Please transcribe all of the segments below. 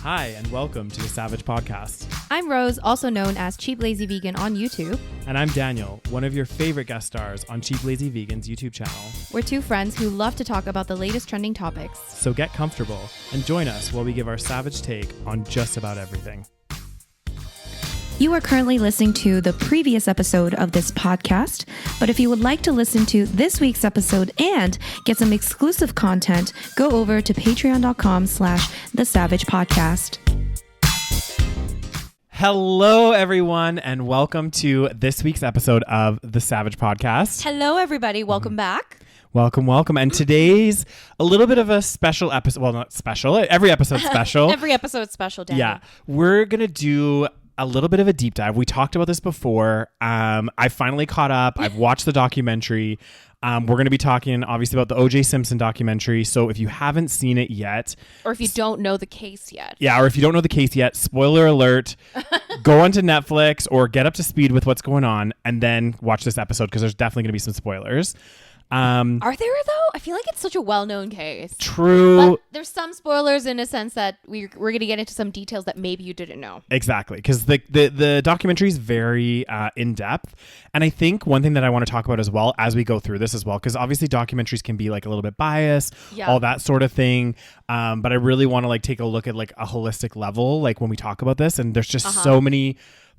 Hi, and welcome to the SaVeg Podcast. I'm Rose, also known as Cheap Lazy Vegan on YouTube. And I'm Daniel, one of your favorite guest stars on Cheap Lazy Vegan's YouTube channel. We're two friends who love to talk about the latest trending topics. So get comfortable and join us while we give our savage take on just about everything. You are currently listening to the previous episode of this podcast, but if you would like to listen to this week's episode and get some exclusive content, go over to patreon.com/the SaVeg Podcast. Hello, everyone, and welcome to this week's episode of the SaVeg Podcast. Hello, everybody. Welcome back. Welcome, welcome. And today's a little bit of a special episode. Well, not special. Every episode's special. Every episode's special, Daniel. Yeah. We're going to do a little bit of a deep dive. We talked about this before. I finally caught up. I've watched the documentary. We're going to be talking obviously about the OJ Simpson documentary. So if you haven't seen it yet, or if you don't know the case yet. Yeah, or if you don't know the case yet, spoiler alert, go onto Netflix or get up to speed with what's going on and then watch this episode because there's definitely going to be some spoilers. Are there though? I feel like it's such a well-known case. True. But there's some spoilers in a sense that we're going to get into some details that maybe you didn't know. Exactly. Because the documentary is very in-depth. And I think one thing that I want to talk about as well as we go through this as well, because obviously documentaries can be like a little bit biased, all that sort of thing. But I really want to like take a look at like a holistic level, like when we talk about this. And there's just so many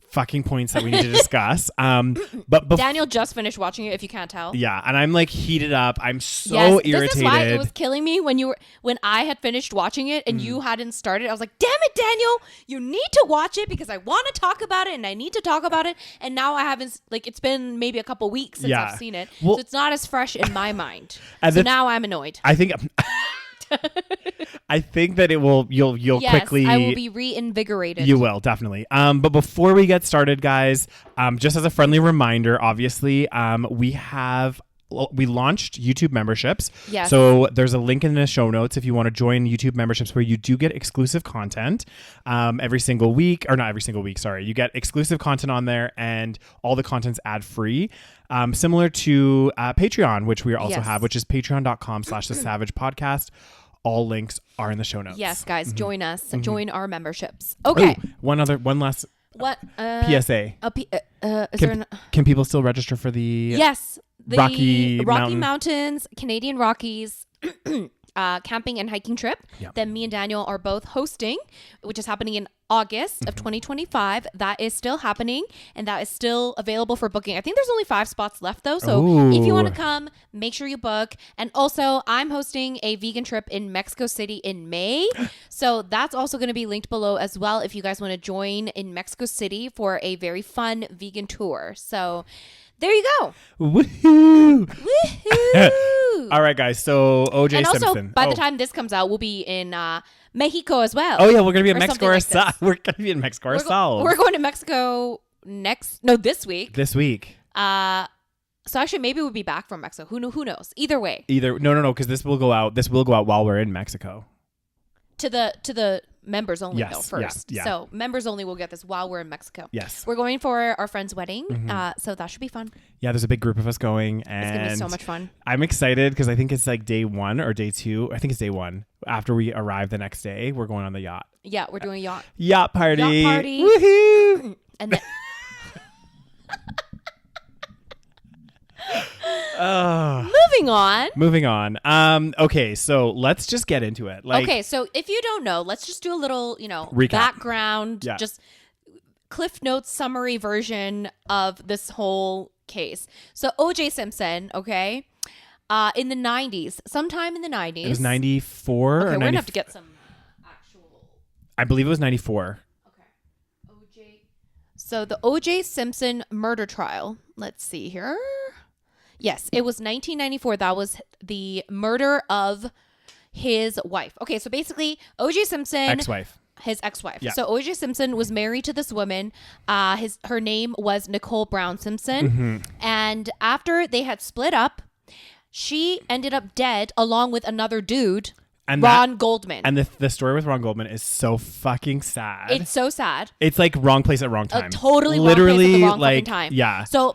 fucking points that we need to discuss. But Daniel just finished watching it, if you can't tell. Yeah, and I'm like heated up. I'm so irritated. This is why it was killing me when I had finished watching it and you hadn't started. I was like, damn it, Daniel, you need to watch it because I want to talk about it and I need to talk about it. And now I haven't, like, it's been maybe a couple weeks since I've seen it. Well, so it's not as fresh in my mind. So now I'm annoyed. I think that it will. You'll quickly. I will be reinvigorated. You will definitely. But before we get started, guys, just as a friendly reminder, obviously, we launched YouTube memberships. Yes. So there's a link in the show notes if you want to join YouTube memberships where you do get exclusive content every single week, or not every single week. Sorry, you get exclusive content on there, and all the content's ad free. Similar to Patreon, which we also have, which is patreon.com/the SaVeg Podcast. All links are in the show notes. Yes, guys, join us. Join our memberships. Okay. Ooh, one last PSA. Can people still register for the the Rocky Mountains, Canadian Rockies camping and hiking trip that me and Daniel are both hosting, which is happening in August of 2025. That is still happening and that is still available for booking. I think there's only 5 spots left though. So if you want to come, make sure you book. And also I'm hosting a vegan trip in Mexico City in May. So that's also going to be linked below as well if you guys want to join in Mexico City for a very fun vegan tour. So there you go. Woohoo! Woohoo! All right, guys. So OJ and also, Simpson. By the time this comes out, we'll be in Mexico as well. Oh yeah, we're gonna be in Mexico ourselves. We're gonna be in Mexico ourselves. We're going to Mexico this week. This week. So actually, maybe we'll be back from Mexico. Who knows? Either way. No, because this will go out. This will go out while we're in Mexico. To the members only though first. Yeah. So members only will get this while we're in Mexico. Yes. We're going for our friend's wedding. So that should be fun. Yeah, there's a big group of us going, and it's gonna be so much fun. I'm excited because I think it's like day 1 or day 2. I think it's day 1. After we arrive the next day, we're going on the yacht. Yeah, we're doing a yacht party. Woohoo! And then Moving on. Okay, so let's just get into it. So if you don't know, let's just do a little, recap. Background, just Cliff Notes summary version of this whole case. So OJ Simpson, in the 90s, sometime in the 90s. It was 94 Okay, we're going to have to get some actual. I believe it was 94. Okay. So the OJ Simpson murder trial. Let's see here. Yes, it was 1994. That was the murder of his wife. Okay, so basically, OJ Simpson... His ex-wife. Yeah. So OJ Simpson was married to this woman. Her name was Nicole Brown Simpson. And after they had split up, she ended up dead along with another dude, Ron Goldman. And the story with Ron Goldman is so fucking sad. It's so sad. It's like wrong place at wrong time. Totally literally wrong place at the wrong fucking time. Yeah. So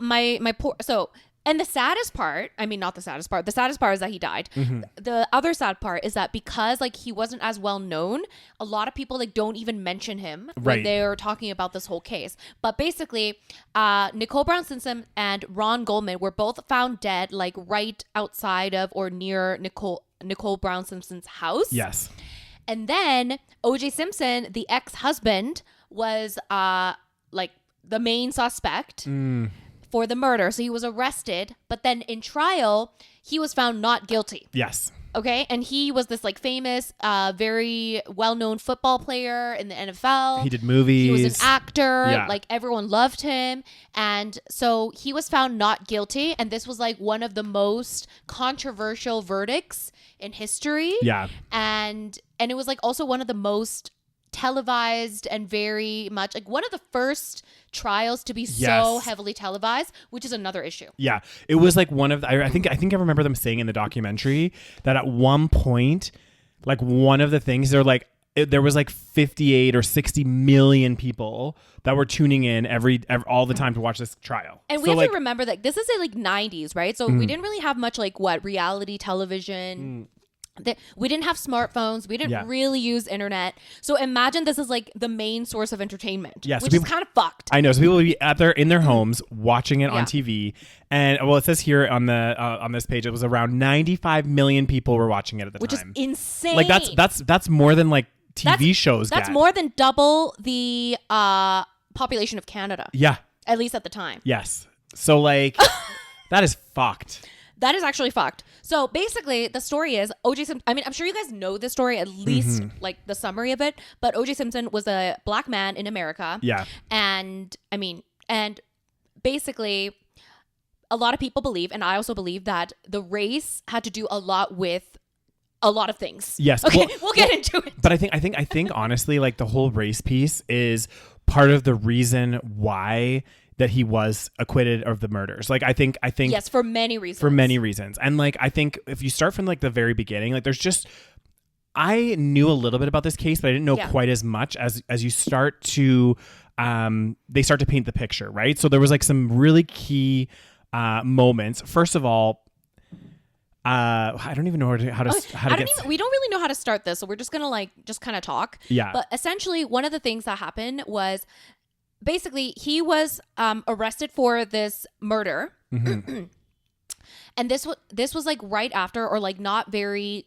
And the saddest part, I mean, not the saddest part. The saddest part is that he died. Mm-hmm. The other sad part is that because like he wasn't as well known, a lot of people like don't even mention him when they're talking about this whole case. But basically, Nicole Brown Simpson and Ron Goldman were both found dead, like right outside of or near Nicole Brown Simpson's house. Yes. And then OJ Simpson, the ex-husband, was like the main suspect for the murder. So he was arrested, but then in trial, he was found not guilty. Yes. Okay. And he was this like famous, very well-known football player in the NFL. He did movies. He was an actor. Yeah. Like everyone loved him. And so he was found not guilty. And this was like one of the most controversial verdicts in history. Yeah. And it was like also one of the most televised and very much like one of the first trials to be so heavily televised, which is another issue. Yeah. It was like one of I think I remember them saying in the documentary that at one point, like one of the things they're like there was like 58 or 60 million people that were tuning in every all the time to watch this trial. And we have to remember that this is in like 90s, right? So we didn't really have much like reality television. We didn't have smartphones. We didn't really use internet. So imagine this is like the main source of entertainment, which is kind of fucked. I know. So people would be in their homes watching it on TV. And well, it says here on the on this page, it was around 95 million people were watching it at the time. Which is insane. Like that's more than like TV shows. That's more than double the population of Canada. Yeah. At least at the time. Yes. So like that is fucked. That is actually fucked. So basically, the story is OJ Simpson. I mean, I'm sure you guys know this story, at least like the summary of it. But OJ Simpson was a black man in America. Yeah. And I mean, and basically, a lot of people believe, and I also believe, that the race had to do a lot with a lot of things. Yes. Okay, we'll get into it. But I think honestly, like the whole race piece is part of the reason why that he was acquitted of the murders. Like I think yes, for many reasons. And like I think if you start from like the very beginning, like there's just I knew a little bit about this case, but I didn't know quite as much as you start to they start to paint the picture, right? So there was like some really key moments. First of all, I don't even know how to we don't really know how to start this, so we're just gonna like just kind of talk. Yeah. But essentially, one of the things that happened was basically he was arrested for this murder, and this was like right after, or like not very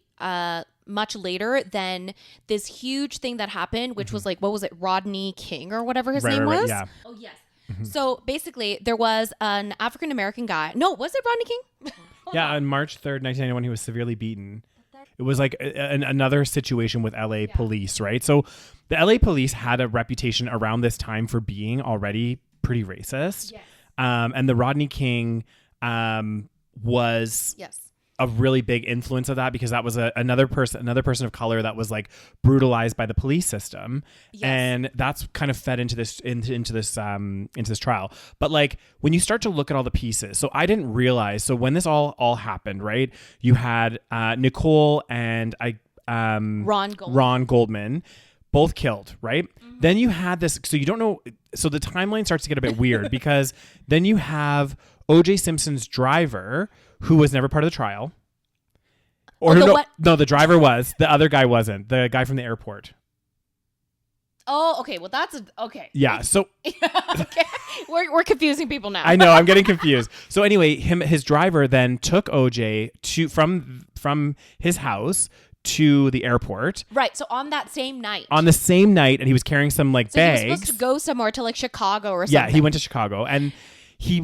much later than this huge thing that happened, which was like, what was it, Rodney King or whatever his name was? Yeah. Oh yes. So basically, there was an African American guy. No, was it Rodney King? Yeah, on March 3rd, 1991, he was severely beaten. It was like another situation with LA police, right? So the LA police had a reputation around this time for being already pretty racist. Yes. And the Rodney King was a really big influence of that, because that was another person of color that was like brutalized by the police system. Yes. And that's kind of fed into this trial. But like when you start to look at all the pieces, so I didn't realize, so when this all happened, right, you had Nicole and Ron Goldman both killed, right? Then you had this, so you don't know, so the timeline starts to get a bit weird because then you have OJ Simpson's driver, who was never part of the trial. Or no, the driver was. The other guy wasn't. The guy from the airport. Oh, okay. Well, that's okay. Yeah. So okay. We're confusing people now. I know. I'm getting confused. So anyway, his driver then took OJ from his house to the airport. Right. So on that same night. On the same night, and he was carrying some like bags. He was supposed to go somewhere to like Chicago or something. Yeah, he went to Chicago, and he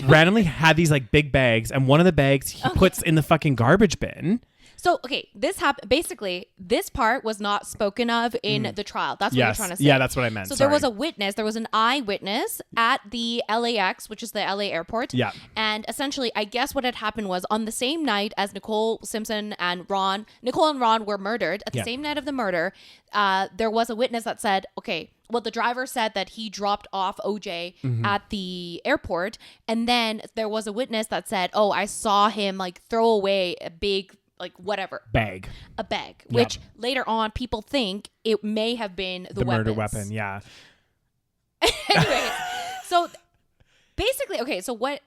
randomly had these like big bags, and one of the bags he puts in the fucking garbage bin. So, okay, this happened. Basically, this part was not spoken of in the trial. That's what you're trying to say. Yeah, that's what I meant. So there was a witness. There was an eyewitness at the LAX, which is the LA airport. Yeah. And essentially, I guess what had happened was on the same night as Nicole and Ron were murdered, at the same night of the murder, there was a witness that said, okay, well, the driver said that he dropped off OJ at the airport. And then there was a witness that said, oh, I saw him like throw away a big like whatever bag, which later on people think it may have been the murder weapon. Yeah. Anyway, so basically, okay, so what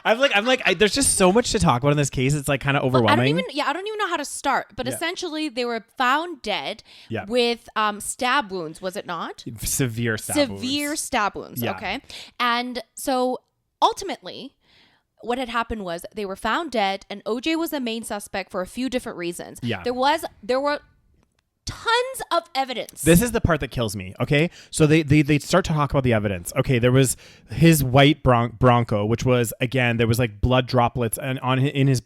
There's just so much to talk about in this case. It's like kind of overwhelming. I don't even know how to start. But essentially, they were found dead with stab wounds. Was it not? Severe stab wounds. Yeah. Okay. And so ultimately, what had happened was they were found dead, and OJ was the main suspect for a few different reasons. Yeah. There were tons of evidence. This is the part that kills me. Okay, so they start to talk about the evidence. Okay, there was his white Bronco, which was, again, there was like blood droplets and in his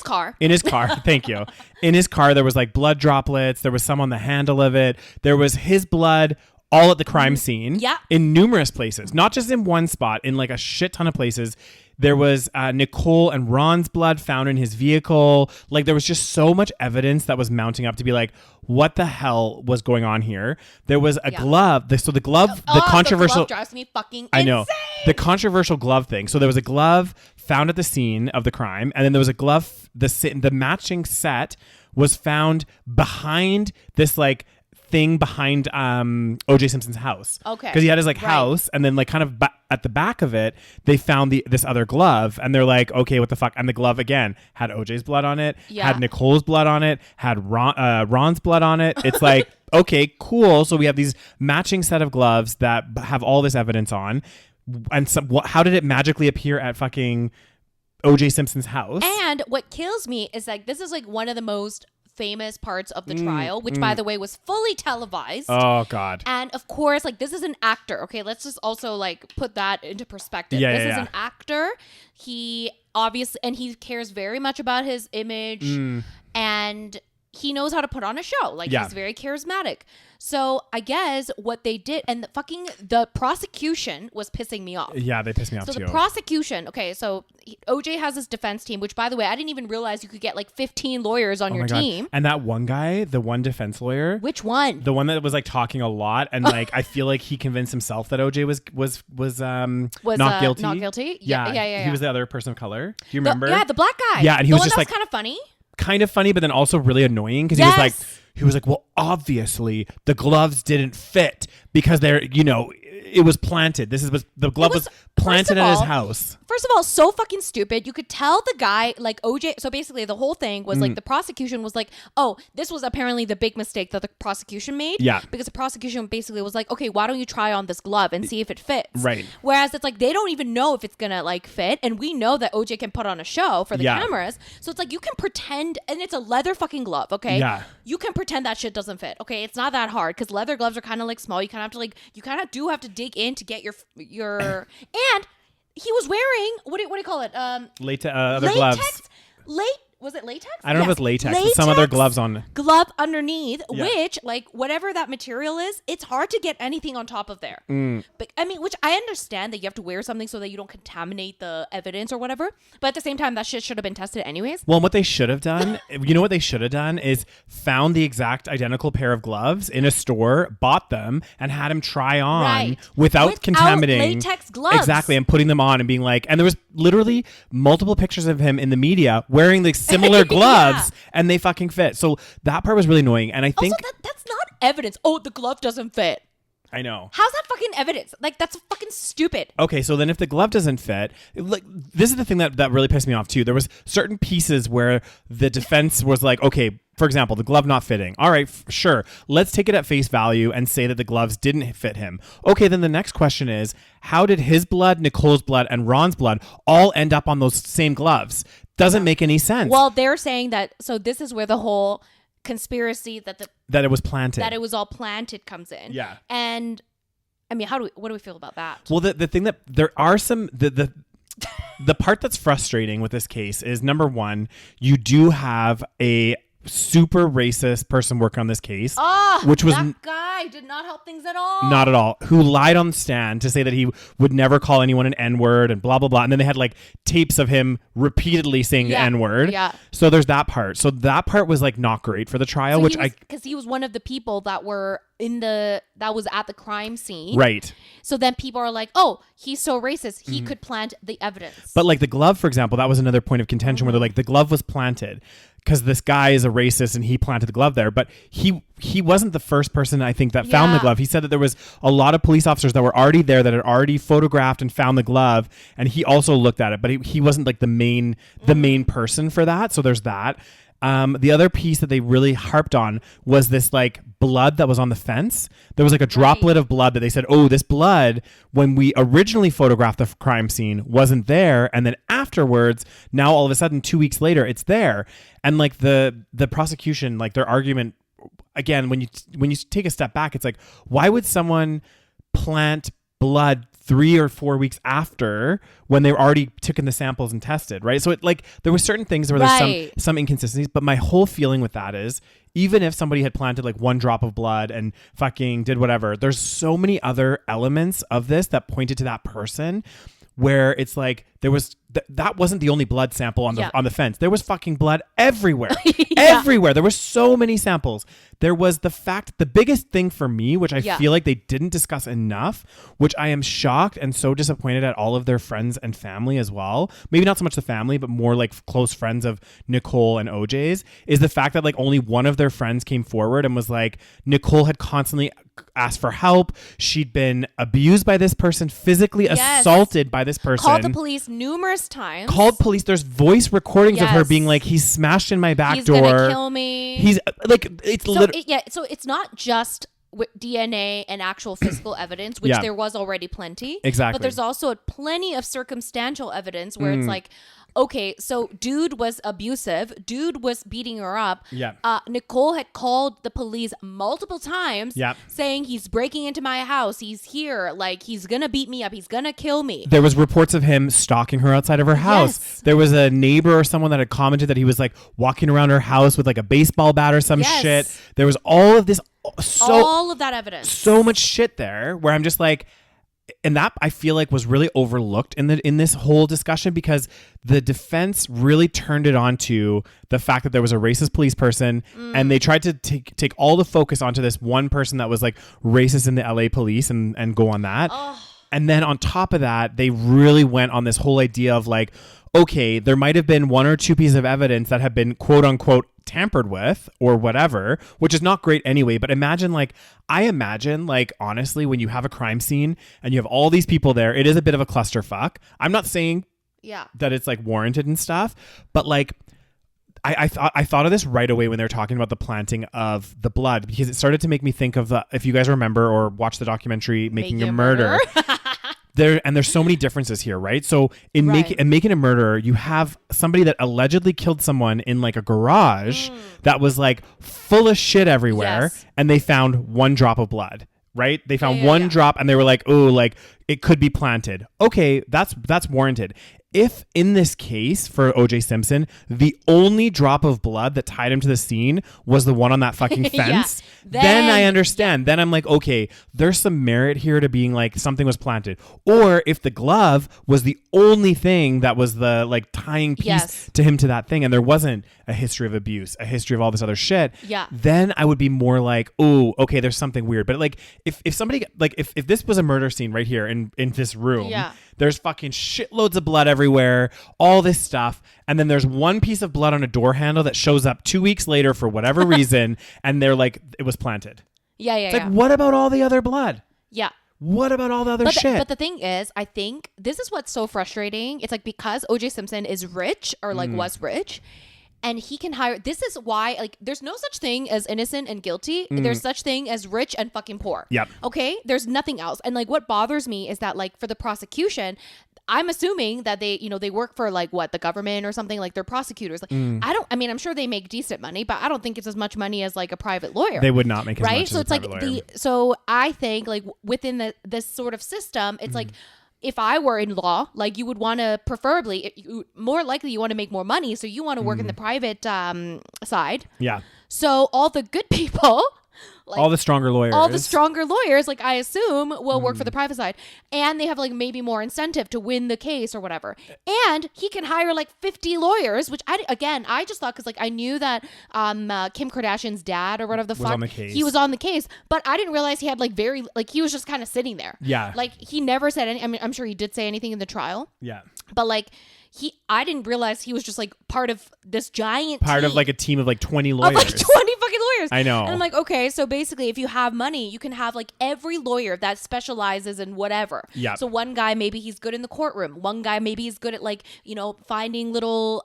car. Thank you. In his car, there was like blood droplets. There was some on the handle of it. There was his blood all at the crime scene. Yeah. In numerous places, not just in one spot, in like a shit ton of places. There was Nicole and Ron's blood found in his vehicle. Like, there was just so much evidence that was mounting up to be like, what the hell was going on here? There was a glove. The controversial. The glove drives me fucking insane. I know. The controversial glove thing. So there was a glove found at the scene of the crime, and then there was a glove. The matching set was found behind this like thing behind OJ Simpson's house. Okay. Because he had his like house, and then like kind of at the back of it, they found this other glove, and they're like, okay, what the fuck? And the glove again had OJ's blood on it, had Nicole's blood on it, had Ron's blood on it. It's like, okay, cool. So we have these matching set of gloves that have all this evidence on, and how did it magically appear at fucking OJ Simpson's house? And what kills me is like, this is like one of the most famous parts of the trial, which by the way was fully televised. Oh God. And of course, like, this is an actor. Okay, let's just also like put that into perspective. This is an actor. He obviously, and he cares very much about his image, and he knows how to put on a show. Like, he's very charismatic. So I guess what they did, and the prosecution was pissing me off. Yeah, they pissed me off too. So the prosecution, okay, so OJ has his defense team, which, by the way, I didn't even realize you could get like 15 lawyers on your team. And that one guy, the one defense lawyer. Which one? The one that was like talking a lot, and like I feel like he convinced himself that OJ was not guilty. Not guilty? Yeah. He was the other person of color. Do you remember? The black guy. Yeah, and he was just like kind of funny. Kind of funny, but then also really annoying because he was like, well, obviously the gloves didn't fit because it was planted. The glove was planted at his house. First of all, so fucking stupid. You could tell the guy, like, OJ. So basically the whole thing was like, the prosecution was like, oh, this was apparently the big mistake that the prosecution made. Yeah. Because the prosecution basically was like, okay, why don't you try on this glove and see if it fits? Right. Whereas it's like, they don't even know if it's gonna like fit. And we know that OJ can put on a show for the cameras. So it's like, you can pretend, and it's a leather fucking glove, okay? Yeah. You can pretend that shit doesn't fit, okay? It's not that hard because leather gloves are kind of like small. You kind of do have to dig in to get your and he was wearing what do you call it? Latex gloves. Was it latex? I don't know if it's latex. But some other gloves on. Glove underneath, which, like, whatever that material is, it's hard to get anything on top of there. But I mean, which I understand that you have to wear something so that you don't contaminate the evidence or whatever. But at the same time, that shit should have been tested anyways. Well, what they should have done, is found the exact identical pair of gloves in a store, bought them, and had him try on without contaminating latex gloves. Exactly, and putting them on and being like, and there was literally multiple pictures of him in the media wearing the similar gloves and they fucking fit. So that part was really annoying. And I think also, that's not evidence. Oh, the glove doesn't fit. I know. How's that fucking evidence? Like, that's fucking stupid. Okay, so then if the glove doesn't fit, like, this is the thing that really pissed me off too. There was certain pieces where the defense was like, okay, for example, the glove not fitting. All right, sure. Let's take it at face value and say that the gloves didn't fit him. Okay, then the next question is, how did his blood, Nicole's blood, and Ron's blood all end up on those same gloves? Doesn't make any sense. Well, they're saying that, so this is where the whole conspiracy that it was planted, that it was all planted comes in. Yeah. And I mean, what do we feel about that? Well, the thing that there are some the part that's frustrating with this case is, number one, you do have a super racist person working on this case, which was that guy did not help things at all. Not at all. Who lied on the stand to say that he would never call anyone an N-word and blah blah blah, and then they had like tapes of him repeatedly saying the N-word. Yeah. So there's that part. So that part was like not great for the trial, because he was one of the people that were that was at the crime scene. Right. So then people are like, oh, he's so racist. He could plant the evidence. But like the glove, for example, that was another point of contention where they're like, the glove was planted because this guy is a racist and he planted the glove there. But he wasn't the first person, I think, that found the glove. He said that there was a lot of police officers that were already there that had already photographed and found the glove. And he also looked at it, but he wasn't like the main person for that. So there's that. The other piece that they really harped on was this like blood that was on the fence. There was like a droplet of blood that they said, oh, this blood, when we originally photographed the crime scene, wasn't there. And then afterwards, now all of a sudden, 2 weeks later, it's there. And like the prosecution, like their argument, again, when you take a step back, it's like, why would someone plant blood 3 or 4 weeks after when they were already taken the samples and tested, right? So it like there were certain things where there's some inconsistencies, but my whole feeling with that is even if somebody had planted like 1 drop of blood and fucking did whatever, there's so many other elements of this that pointed to that person where it's like there was that wasn't the only blood sample on the fence. There was fucking blood everywhere. Everywhere. There were so many samples. There was the biggest thing for me, which I feel like they didn't discuss enough, which I am shocked and so disappointed at all of their friends and family as well. Maybe not so much the family, but more like close friends of Nicole and OJ's, is the fact that like only one of their friends came forward and was like, Nicole had constantly asked for help. She'd been abused by this person, physically assaulted by this person. Called the police numerous times. There's voice recordings of her being like, he's smashed in my back door. He's gonna kill me. He's like, it's so it's not just DNA and actual physical evidence, which there was already plenty. Exactly. But there's also plenty of circumstantial evidence where it's like, okay, so dude was abusive. Dude was beating her up. Yeah. Nicole had called the police multiple times saying he's breaking into my house. He's here. Like, he's going to beat me up. He's going to kill me. There was reports of him stalking her outside of her house. Yes. There was a neighbor or someone that had commented that he was like walking around her house with like a baseball bat or some shit. There was all of this. All of that evidence. So much shit there where I'm just like, and that I feel like was really overlooked in this whole discussion because the defense really turned it onto the fact that there was a racist police person and they tried to take all the focus onto this one person that was like racist in the LA police and go on that. And then on top of that, they really went on this whole idea of like, okay, there might have been 1 or 2 pieces of evidence that have been quote unquote tampered with or whatever, which is not great anyway. But I imagine honestly, when you have a crime scene and you have all these people there, it is a bit of a clusterfuck. I'm not saying that it's like warranted and stuff, but like I thought of this right away when they were talking about the planting of the blood, because it started to make me think of if you guys remember or watch the documentary Making a Murder. There's so many differences here, right? So in Making a Murder, you have somebody that allegedly killed someone in like a garage that was like full of shit everywhere, and they found 1 drop of blood, right? They found one drop and they were like, oh, like it could be planted. Okay, that's warranted. If in this case for OJ Simpson, the only drop of blood that tied him to the scene was the one on that fucking fence, then I understand. Then I'm like, okay, there's some merit here to being like something was planted. Or if the glove was the only thing that was the like tying piece to him to that thing, and there wasn't a history of abuse, a history of all this other shit, then I would be more like, oh, okay, there's something weird. But like if somebody like if this was a murder scene right here in this room, there's fucking shitloads of blood everywhere, all this stuff. And then there's one piece of blood on a door handle that shows up 2 weeks later for whatever reason. And they're like, it was planted. It's like, what about all the other blood? What about all the other shit? But the thing is, I think this is what's so frustrating. It's like because OJ Simpson is rich or like was rich, and he can hire. This is why, like, there's no such thing as innocent and guilty. There's such thing as rich and fucking poor. Okay? There's nothing else. And like, what bothers me is that like for the prosecution, I'm assuming that they work for like the government or something, like they're prosecutors. Like, I'm sure they make decent money, but I don't think it's as much money as like a private lawyer. They would not make as much right? as So a it's like private lawyer. So I think like within this sort of system, it's like, if I were in law, like you would want to more likely you want to make more money. So you want to work in the private side. Yeah. So all the good people Like, all the stronger lawyers, like I assume, will work for the private side, and they have like maybe more incentive to win the case or whatever. And he can hire like 50 lawyers, which I just thought, because like I knew that Kim Kardashian's dad or whatever the fuck, he was on the case, but I didn't realize he had like he was just kind of sitting there. Yeah, like he never said any. I mean, I'm sure he did say anything in the trial. Yeah, but like. I didn't realize he was just like part of this giant team. Of like a team of like 20 lawyers. Of like 20 fucking lawyers. I know. And I'm like, okay, so basically if you have money, you can have like every lawyer that specializes in whatever. Yeah. So one guy, maybe he's good in the courtroom. One guy, maybe he's good at like, finding little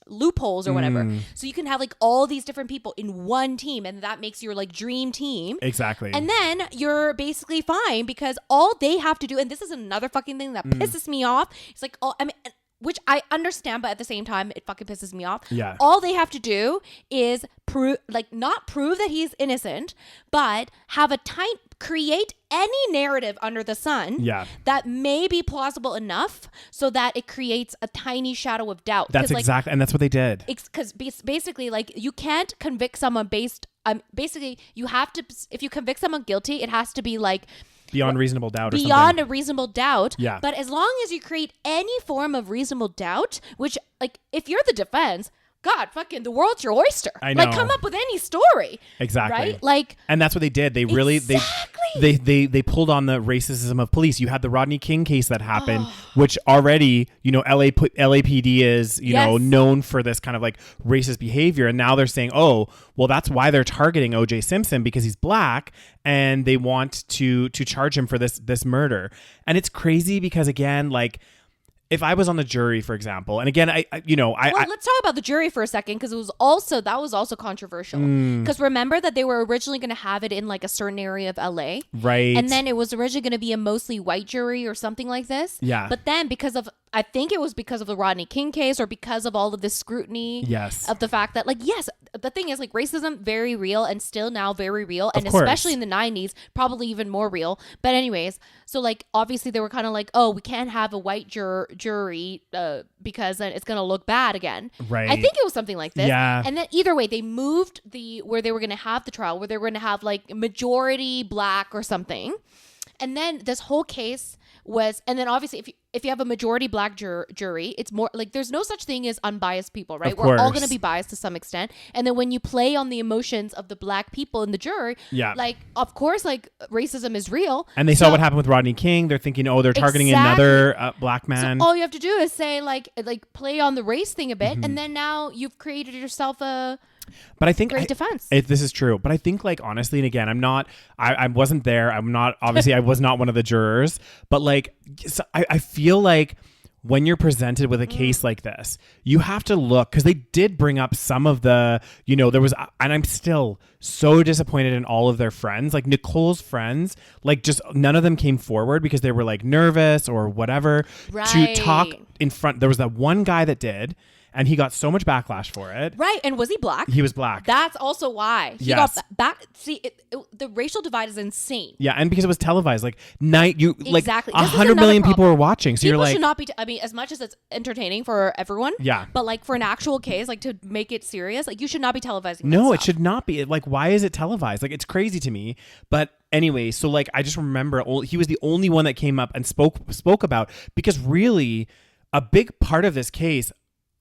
loopholes or whatever. So you can have like all these different people in one team, and that makes your like dream team. Exactly. And then you're basically fine, because all they have to do, and this is another fucking thing that pisses me off. It's like, which I understand, but at the same time, it fucking pisses me off. Yeah. All they have to do is not prove that he's innocent, but create any narrative under the sun that may be plausible enough so that it creates a tiny shadow of doubt. That's exactly, and that's what they did. Because basically, like, you can't convict someone based, basically, you have to, if you convict someone guilty, it has to be like, beyond reasonable doubt or beyond something. A reasonable doubt. Yeah. But as long as you create any form of reasonable doubt, which, like, if you're the defense, God, fucking the world's your oyster. I know. Like, come up with any story. Exactly. Right? Like, and that's what they did. They really they pulled on the racism of police. You had the Rodney King case that happened, which already, LAPD is, known for this kind of like racist behavior. And now they're saying, oh, well, that's why they're targeting OJ Simpson, because he's black, and they want to charge him for this murder. And it's crazy because, again, like, if I was on the jury, for example, and again, let's talk about the jury for a second, because that was also controversial. Because remember that they were originally going to have it in like a certain area of LA, right? And then it was originally going to be a mostly white jury or something like this. Yeah. But then I think it was because of the Rodney King case, or because of all of this scrutiny. Yes. Of the fact that, like, yes, the thing is, like, racism, very real, and still now very real, and of course. Especially in the 90s, probably even more real. But anyways, so like obviously they were kind of like, oh, we can't have a white jury because then it's gonna look bad again. Right. I think it was something like this. Yeah. And then either way, they moved where they were gonna have the trial, where they were gonna have like majority black or something. And then this whole case was, and then obviously if you have a majority black jury, it's more like there's no such thing as unbiased people, right? We're all going to be biased to some extent. And then when you play on the emotions of the black people in the jury, like, of course, like, racism is real. And they saw what happened with Rodney King. They're thinking, oh, they're targeting another black man. So all you have to do is say like play on the race thing a bit, and then now you've created yourself a But I think great defense. This is true. But I think, like, honestly, and again, I wasn't there. I'm not, obviously I was not one of the jurors, but like, so I feel like when you're presented with a case like this, you have to look, because they did bring up some of the, there was, and I'm still so disappointed in all of their friends, like Nicole's friends, like, just none of them came forward because they were like nervous or whatever to talk in front. There was that one guy that did, and he got so much backlash for it. Right. And was he black? He was black. That's also why. He got back. See, the racial divide is insane. Yeah. And because it was televised, like, exactly. 100 million people were watching. So people you're like, should not be, as much as it's entertaining for everyone. Yeah. But like for an actual case, like to make it serious, like you should not be televising. No, it should not be. Like, why is it televised? Like, it's crazy to me. But anyway, so like, I just remember he was the only one that came up and spoke about, because really a big part of this case,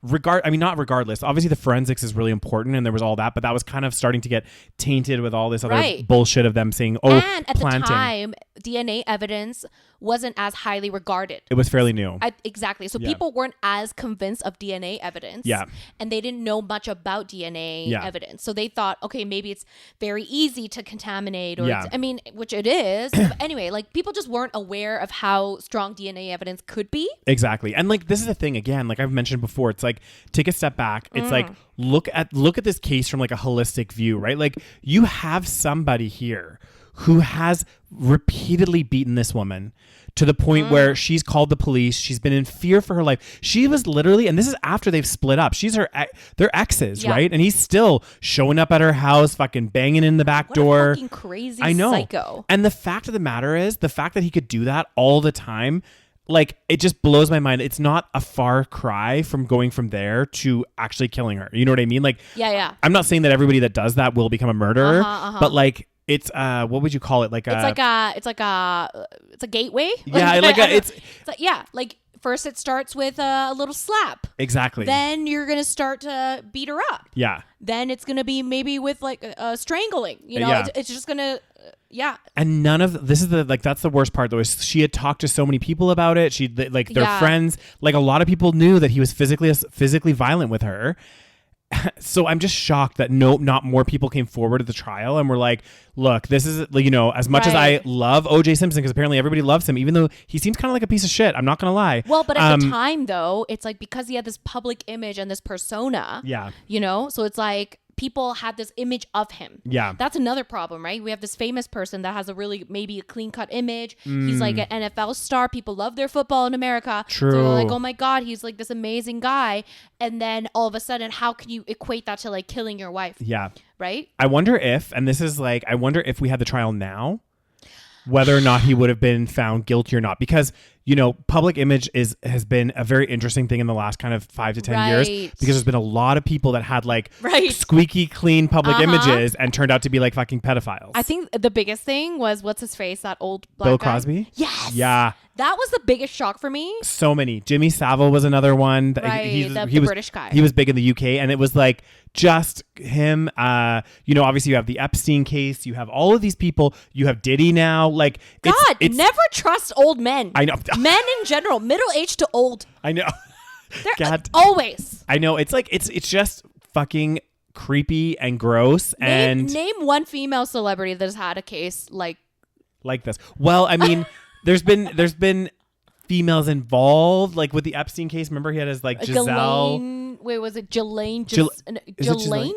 not regardless. Obviously, the forensics is really important, and there was all that, but that was kind of starting to get tainted with all this other bullshit of them saying, "Oh, and at planting." the time, DNA evidence wasn't as highly regarded. It was fairly new. Exactly. So people weren't as convinced of DNA evidence. Yeah. And they didn't know much about DNA evidence. So they thought, okay, maybe it's very easy to contaminate, or which it is. But anyway, like, people just weren't aware of how strong DNA evidence could be. Exactly. And like, this is the thing, again, like I've mentioned before, it's like, take a step back. It's like, look at this case from like a holistic view, right? Like, you have somebody here who has repeatedly beaten this woman to the point where she's called the police. She's been in fear for her life. She was literally, and this is after they've split up. They're exes, right? And he's still showing up at her house, fucking banging in the back door. What a fucking crazy I know. psycho. And the fact of the matter is, the fact that he could do that all the time, like, it just blows my mind. It's not a far cry from going from there to actually killing her. You know what I mean? Like, yeah. I'm not saying that everybody that does that will become a murderer, but like, it's what would you call it? Like it's a gateway. Yeah, it's like, like first it starts with a little slap. Exactly. Then you're gonna start to beat her up. Yeah. Then it's gonna be maybe with like strangling. You know, it's just gonna. Yeah. And none of this is that's the worst part though, is she had talked to so many people about it. She like their friends, like a lot of people knew that he was physically violent with her. So I'm just shocked that not more people came forward at the trial and were like, look, this is, you know, as much as I love OJ Simpson, because apparently everybody loves him, even though he seems kind of like a piece of shit. I'm not going to lie. Well, but at the time though, it's like because he had this public image and this persona, you know, so it's like people had this image of him. Yeah. That's another problem, right? We have this famous person that has maybe a clean cut image. He's like an NFL star. People love their football in America. True. So they're like, oh my God, he's like this amazing guy. And then all of a sudden, how can you equate that to like killing your wife? Yeah. Right? I wonder if we had the trial now, whether or not he would have been found guilty or not, because, you know, public image has been a very interesting thing in the last kind of 5 to 10 years, because there's been a lot of people that had like squeaky clean public images and turned out to be like fucking pedophiles. I think the biggest thing was what's his face, that old black Bill guy? Cosby? Yes. Yeah. That was the biggest shock for me. So many. Jimmy Savile was another one. The British guy. He was big in the UK, and it was like just him. You know, obviously you have the Epstein case. You have all of these people. You have Diddy now. Like, it's never trust old men. I know. Men in general, middle-aged to old. I know. God. Always. I know. It's like, it's just fucking creepy and gross. Name one female celebrity that has had a case like this. Well, I mean, there's been females involved, like with the Epstein case. Remember, he had his like Giselle. Wait, was it Ghislaine? Ghislaine.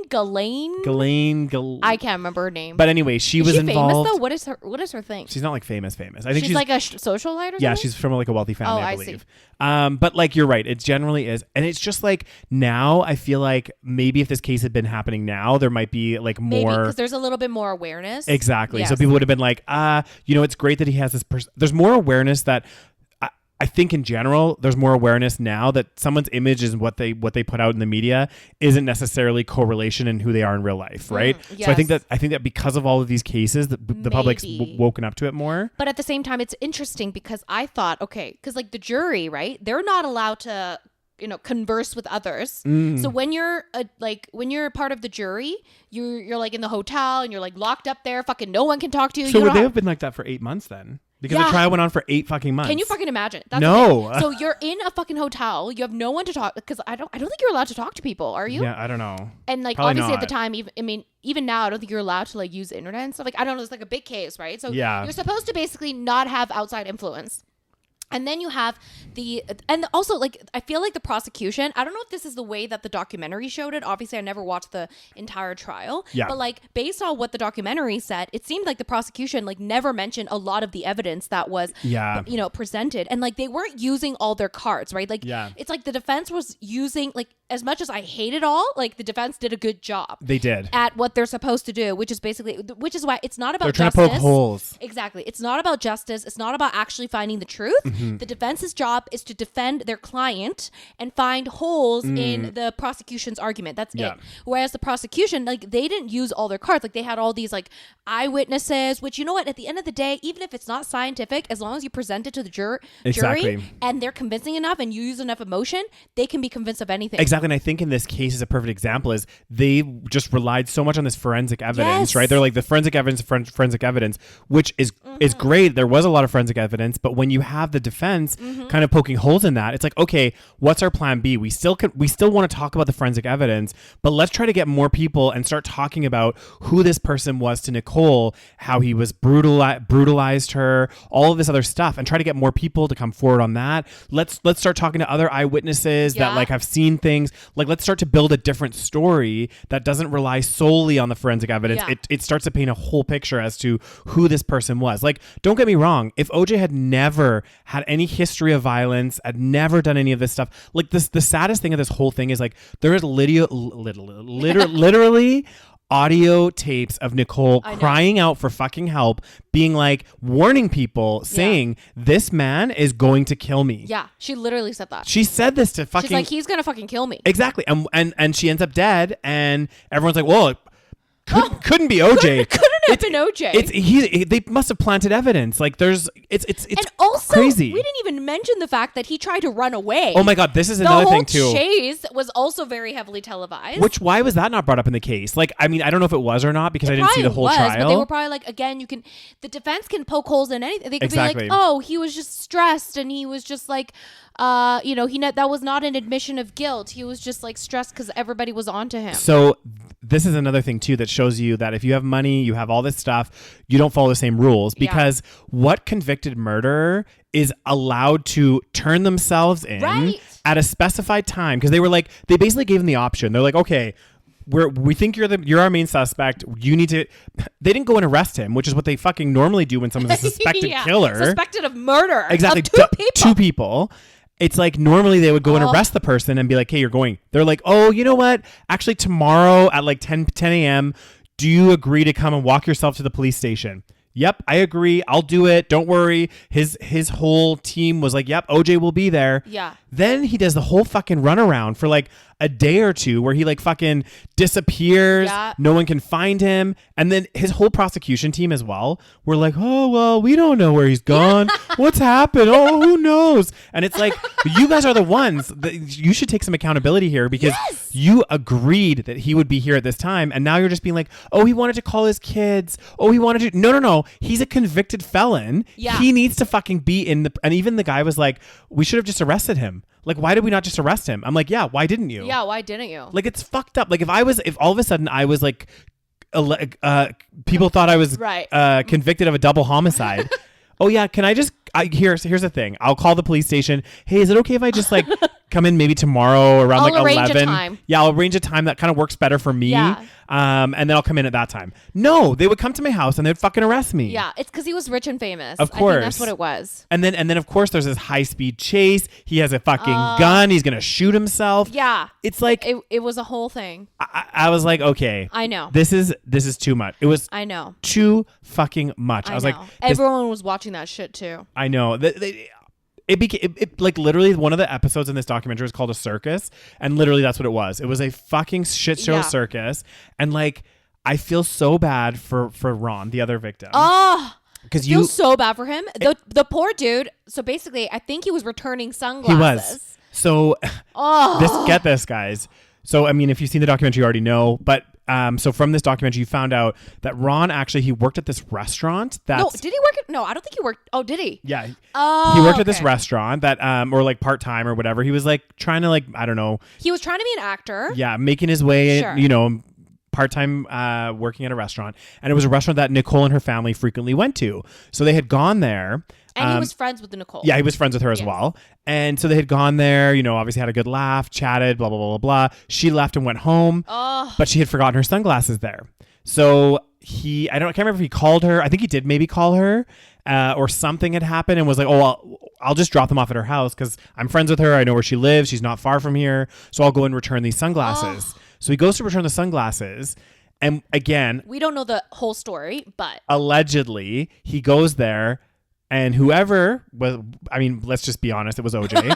I can't remember her name. But anyway, she was involved. Famous though? What is her thing? She's not like famous. I think she's like a socialite or something? Yeah, she's from like a wealthy family, I believe. See. But like, you're right. It generally is. And it's just like, now I feel like maybe if this case had been happening now, there might be like more. Maybe because there's a little bit more awareness. Exactly. Yes. So people would have been like, you know, it's great that he has this person. There's more awareness that I think in general, there's more awareness now that someone's image and what they put out in the media isn't necessarily correlation in who they are in real life, right? Yes. So I think that because of all of these cases, the public's woken up to it more. But at the same time, it's interesting because I thought, okay, because like the jury, right? They're not allowed to, you know, converse with others. So when you're when you're part of the jury, you're like in the hotel and you're like locked up there. Fucking no one can talk to you. So would they have been like that for 8 months then? Because the trial went on for 8 fucking months. Can you fucking imagine? That's no. So you're in a fucking hotel. You have no one to talk. Because I don't think you're allowed to talk to people. Are you? Yeah, I don't know. And like probably obviously not. At the time, even now, I don't think you're allowed to like use the internet and stuff. Like I don't know. It's like a big case, right? So you're supposed to basically not have outside influence. And then you have and also like, I feel like the prosecution, I don't know if this is the way that the documentary showed it. Obviously I never watched the entire trial, but like based on what the documentary said, it seemed like the prosecution like never mentioned a lot of the evidence that was, you know, presented. And like, they weren't using all their cards, right? Like, it's like the defense was using, like, as much as I hate it all, like the defense did a good job. They did. At what they're supposed to do, which is why it's not about justice. They're trying to poke holes. Exactly. It's not about justice. It's not about actually finding the truth. The defense's job is to defend their client and find holes in the prosecution's argument. That's it. Whereas the prosecution, like, they didn't use all their cards. Like, they had all these like eyewitnesses, which, you know what, at the end of the day, even if it's not scientific, as long as you present it to the jury and they're convincing enough and you use enough emotion, they can be convinced of anything. Exactly. And I think in this case is a perfect example is they just relied so much on this forensic evidence, right? They're like the forensic evidence, which is great. There was a lot of forensic evidence, but when you have the defense kind of poking holes in that, it's like, okay, what's our plan B? We still want to talk about the forensic evidence, but let's try to get more people and start talking about who this person was to Nicole, how he was brutalized her, all of this other stuff, and try to get more people to come forward on that. Let's start talking to other eyewitnesses that like have seen things. Like, let's start to build a different story that doesn't rely solely on the forensic evidence. It starts to paint a whole picture as to who this person was. Like, don't get me wrong. If OJ had never had any history of violence, had never done any of this stuff, like the saddest thing of this whole thing is like there is literally audio tapes of Nicole crying out for fucking help, being like, warning people, saying, this man is going to kill me. Yeah, she literally said that. She said this to fucking... She's like, he's going to fucking kill me. Exactly. And she ends up dead, and everyone's like, well, couldn't be OJ. Couldn't have been OJ. They must have planted evidence. Like it's and also, crazy. We didn't even mention the fact that he tried to run away. Oh my God, this is another thing too. The whole chase was also very heavily televised. Why was that not brought up in the case? Like, I mean, I don't know if it was or not because I didn't see the whole trial. But they were probably like, again, the defense can poke holes in anything. They could be like, oh, he was just stressed and he was just like, that was not an admission of guilt. He was just like stressed because everybody was onto him. So this is another thing too that shows you that if you have money, you have all this stuff, you don't follow the same rules, because what convicted murderer is allowed to turn themselves in at a specified time? Because they basically gave him the option. They're like, okay, we think you're our main suspect. You need to. They didn't go and arrest him, which is what they fucking normally do when someone's a suspected killer, suspected of murder. Exactly, of two people. It's like normally they would go and arrest the person and be like, hey, you're going. They're like, oh, you know what? Actually, tomorrow at like 10 a.m., do you agree to come and walk yourself to the police station? Yep, I agree. I'll do it. Don't worry. His whole team was like, yep, OJ will be there. Yeah. Then he does the whole fucking runaround for like a day or two where he like fucking disappears. Yeah. No one can find him. And then his whole prosecution team as well were like, oh, well, we don't know where he's gone. What's happened? Oh, who knows? And it's like, you guys are the ones that you should take some accountability here, because you agreed that he would be here at this time. And now you're just being like, oh, he wanted to call his kids. Oh, he wanted to. No. He's a convicted felon. Yeah. He needs to fucking be in the. And even the guy was like, we should have just arrested him. Like, why did we not just arrest him? I'm like, yeah, why didn't you? Yeah, why didn't you? Like, it's fucked up. Like, if all of a sudden I was like, people thought I was convicted of a double homicide. Oh yeah, can I just? Here's the thing. I'll call the police station. Hey, is it okay if I just like come in maybe tomorrow around like 11? Arrange a time. Yeah, I'll arrange a time that kind of works better for me. Yeah. And then I'll come in at that time. No, they would come to my house and they'd fucking arrest me. Yeah, it's because he was rich and famous. Of course, I think that's what it was. And then of course there's this high speed chase. He has a fucking gun. He's gonna shoot himself. Yeah, it's like it was a whole thing. I was like, okay, I know this is too much. It was too fucking much. I was like, everyone was watching that shit too. I know. It became like literally one of the episodes in this documentary is called A Circus, and literally that's what it was. It was a fucking shit show circus, and like I feel so bad for Ron, the other victim. Oh, because you feel so bad for him. The poor dude. So basically, I think he was returning sunglasses. He was. So get this, guys. So I mean, if you've seen the documentary, you already know, but. So from this documentary, you found out that Ron actually, he worked at this restaurant. No, did he work at? No, I don't think he worked. Oh, did he? Yeah. He worked at this restaurant that, or like part-time or whatever. He was like trying to like, I don't know. He was trying to be an actor. Yeah. Making his way, part-time working at a restaurant. And it was a restaurant that Nicole and her family frequently went to. So they had gone there. And he was friends with Nicole. Yeah, he was friends with her as well. And so they had gone there, obviously had a good laugh, chatted, blah, blah, blah, blah, blah. She left and went home, but she had forgotten her sunglasses there. So I can't remember if he called her. I think he did maybe call her or something had happened and was like, oh, I'll just drop them off at her house because I'm friends with her. I know where she lives. She's not far from here. So I'll go and return these sunglasses. So he goes to return the sunglasses. And again, we don't know the whole story, but allegedly he goes there. And whoever was, I mean, let's just be honest, it was OJ.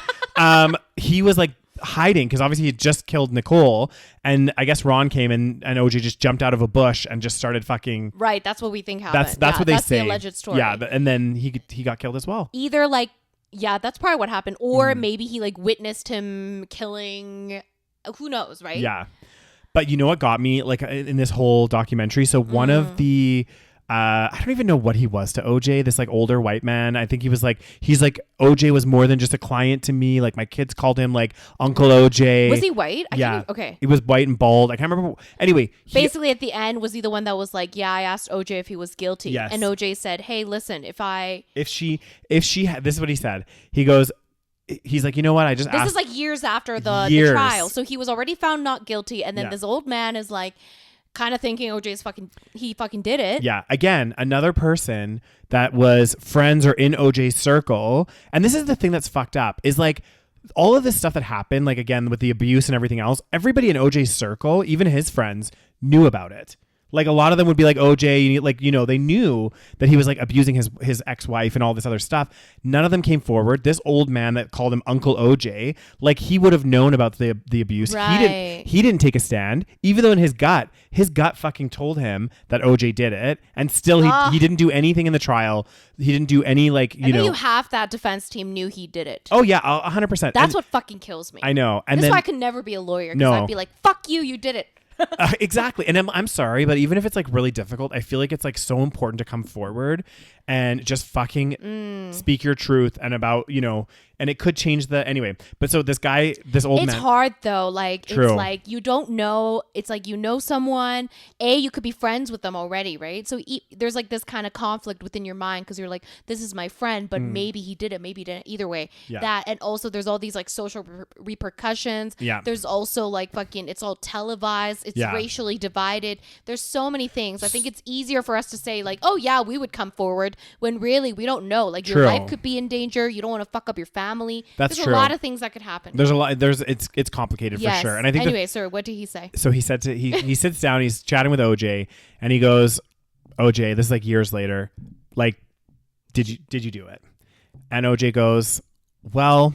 He was like hiding because obviously he had just killed Nicole. And I guess Ron came and OJ just jumped out of a bush and just started fucking. Right. That's what we think happened. That's what they say. That's the alleged story. Yeah. And then he got killed as well. Either like, yeah, that's probably what happened. Or maybe he like witnessed him killing. Who knows, right? Yeah. But you know what got me like in this whole documentary? So one of the. I don't even know what he was to OJ, this like older white man. I think he's like OJ was more than just a client to me. Like my kids called him like Uncle OJ. Was he white? Okay. He was white and bald. I can't remember. Anyway. Basically at the end, was he the one that was like, yeah, I asked OJ if he was guilty. Yes. And OJ said, hey, listen, if she had, this is what he said. He's like, you know what? This is like years after the trial. So he was already found not guilty. And then this old man is like, kind of thinking OJ's he fucking did it. Yeah. Again, another person that was friends or in OJ's circle. And this is the thing that's fucked up is like all of this stuff that happened, like again with the abuse and everything else, everybody in OJ's circle, even his friends, knew about it. Like a lot of them would be like, OJ, like, they knew that he was like abusing his ex-wife and all this other stuff. None of them came forward. This old man that called him Uncle OJ, like he would have known about the abuse. Right. He didn't take a stand, even though in his gut fucking told him that OJ did it. And still he didn't do anything in the trial. He didn't do any like, I know half that defense team knew he did it. Oh yeah, 100%. That's what fucking kills me. I know. And that's why I could never be a lawyer. Because I'd be like, fuck you, you did it. Exactly. And I'm sorry, but even if it's like really difficult, I feel like it's like so important to come forward and just fucking speak your truth and about, and it could change anyway. But so this guy, this old man. It's hard though. Like, True. It's like you don't know. It's like someone, you could be friends with them already, right? So there's like this kind of conflict within your mind because you're like, this is my friend, but maybe he did it, maybe he didn't. Either way, that, and also there's all these like social repercussions. Yeah. There's also like fucking, it's all televised. It's racially divided. There's so many things. I think it's easier for us to say like, oh yeah, we would come forward when really we don't know. Like your life could be in danger. You don't want to fuck up your family. There's a lot of things that could happen. There's a lot. It's complicated for sure. And I think anyway, sir, what did he say? So he said he sits down. He's chatting with OJ, and he goes, OJ, this is like years later. Like, did you do it? And OJ goes, well,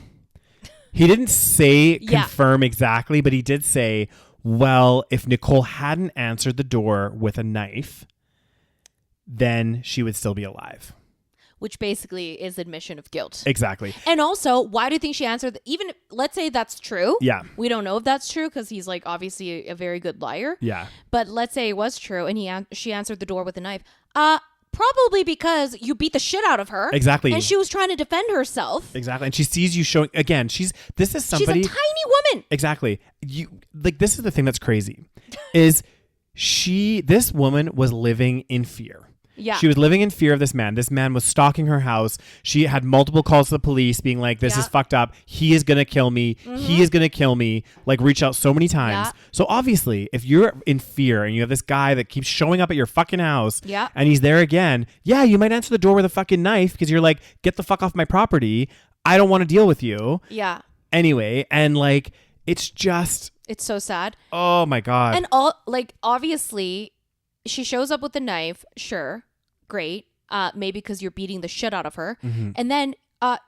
he didn't say confirm exactly, but he did say, well, if Nicole hadn't answered the door with a knife, then she would still be alive. Which basically is admission of guilt. Exactly. And also, why do you think she answered? Even let's say that's true. Yeah. We don't know if that's true because he's like obviously a very good liar. Yeah. But let's say it was true and she answered the door with a knife. Probably because you beat the shit out of her. Exactly. And she was trying to defend herself. Exactly. And she sees you showing again. This is somebody. She's a tiny woman. Exactly. This is the thing that's crazy, is this woman was living in fear. Yeah. She was living in fear of this man. This man was stalking her house. She had multiple calls to the police being like, this is fucked up. He is going to kill me. Mm-hmm. He is going to kill me. Like, reach out so many times. Yeah. So obviously, if you're in fear and you have this guy that keeps showing up at your fucking house and he's there again, you might answer the door with a fucking knife because you're like, get the fuck off my property. I don't want to deal with you. Yeah. Anyway, and like, it's so sad. Oh my God. And obviously, she shows up with the knife. Sure. Great. Maybe because you're beating the shit out of her. Mm-hmm. And then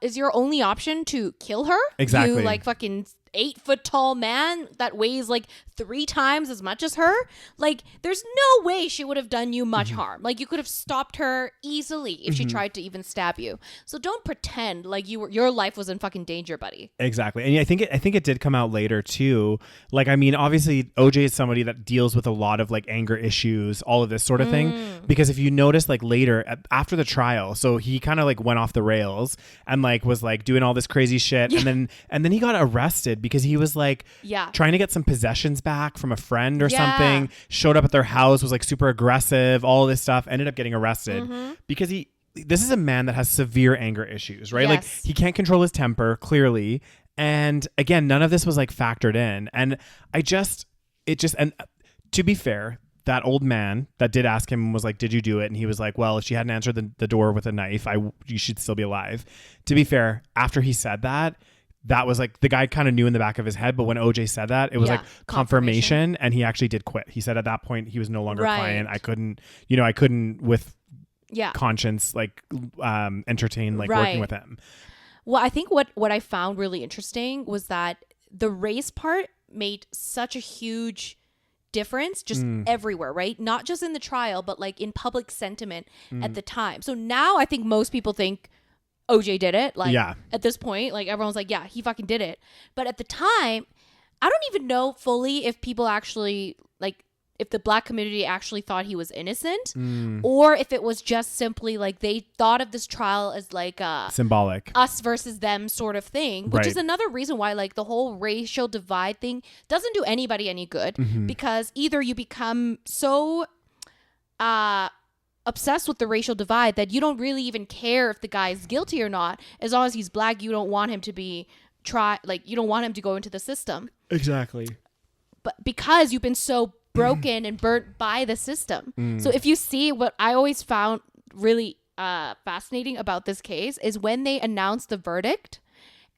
is your only option to kill her? Exactly. You like fucking 8-foot tall man that weighs like 3 times as much as her. Like, there's no way she would have done you much harm. Like, you could have stopped her easily if she tried to even stab you. So don't pretend like your life was in fucking danger, buddy. Exactly. And I think it did come out later too. Like, I mean, obviously OJ is somebody that deals with a lot of like anger issues, all of this sort of thing. Because if you notice, like later after the trial, so he kind of like went off the rails and like was like doing all this crazy shit, and then he got arrested because he was like trying to get some possessions back from a friend or something, showed up at their house, was like super aggressive, all this stuff, ended up getting arrested because this is a man that has severe anger issues, right? Like he can't control his temper clearly. And again, none of this was like factored in. And and to be fair, that old man that did ask him was like, did you do it? And he was like, well, if she hadn't answered the door with a knife, you should still be alive. To be fair, after he said that was like, the guy kind of knew in the back of his head, but when OJ said that, it was like confirmation, and he actually did quit. He said at that point he was no longer a client. I couldn't with conscience like entertain like working with him. Well, I think what I found really interesting was that the race part made such a huge difference just everywhere, right? Not just in the trial, but like in public sentiment at the time. So now I think most people think OJ did it. Like at this point, like everyone's like, yeah, he fucking did it. But at the time, I don't even know fully if people actually like, if the black community actually thought he was innocent or if it was just simply like they thought of this trial as like a symbolic us versus them sort of thing, which is another reason why like the whole racial divide thing doesn't do anybody any good because either you become so obsessed with the racial divide that you don't really even care if the guy is guilty or not. As long as he's black, you don't want him to be you don't want him to go into the system. Exactly. But because you've been so broken and burnt by the system. So if you see, what I always found really fascinating about this case is when they announced the verdict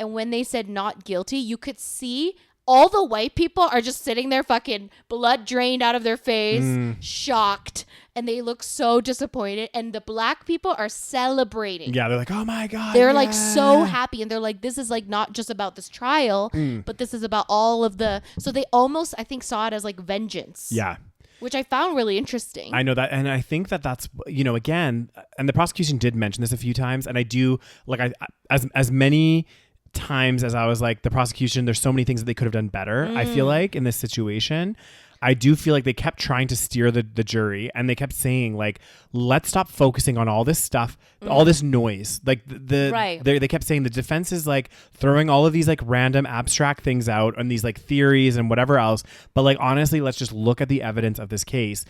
And when they said not guilty, you could see all the white people are just sitting there fucking blood drained out of their face, shocked. And they look so disappointed. And the black people are celebrating. Yeah, they're like, oh my God. They're like so happy. And they're like, this is like not just about this trial, but this is about all of the... So they almost, I think, saw it as like vengeance. Yeah. Which I found really interesting. I know that. And I think that that's, again, and the prosecution did mention this a few times. And I do, like, as many times as I was like, the prosecution, there's so many things that they could have done better. I feel like in this situation, I do feel like they kept trying to steer the jury, and they kept saying like, let's stop focusing on all this stuff, all this noise. Like they kept saying the defense is like throwing all of these like random abstract things out and these like theories and whatever else. But like, honestly, let's just look at the evidence of this case,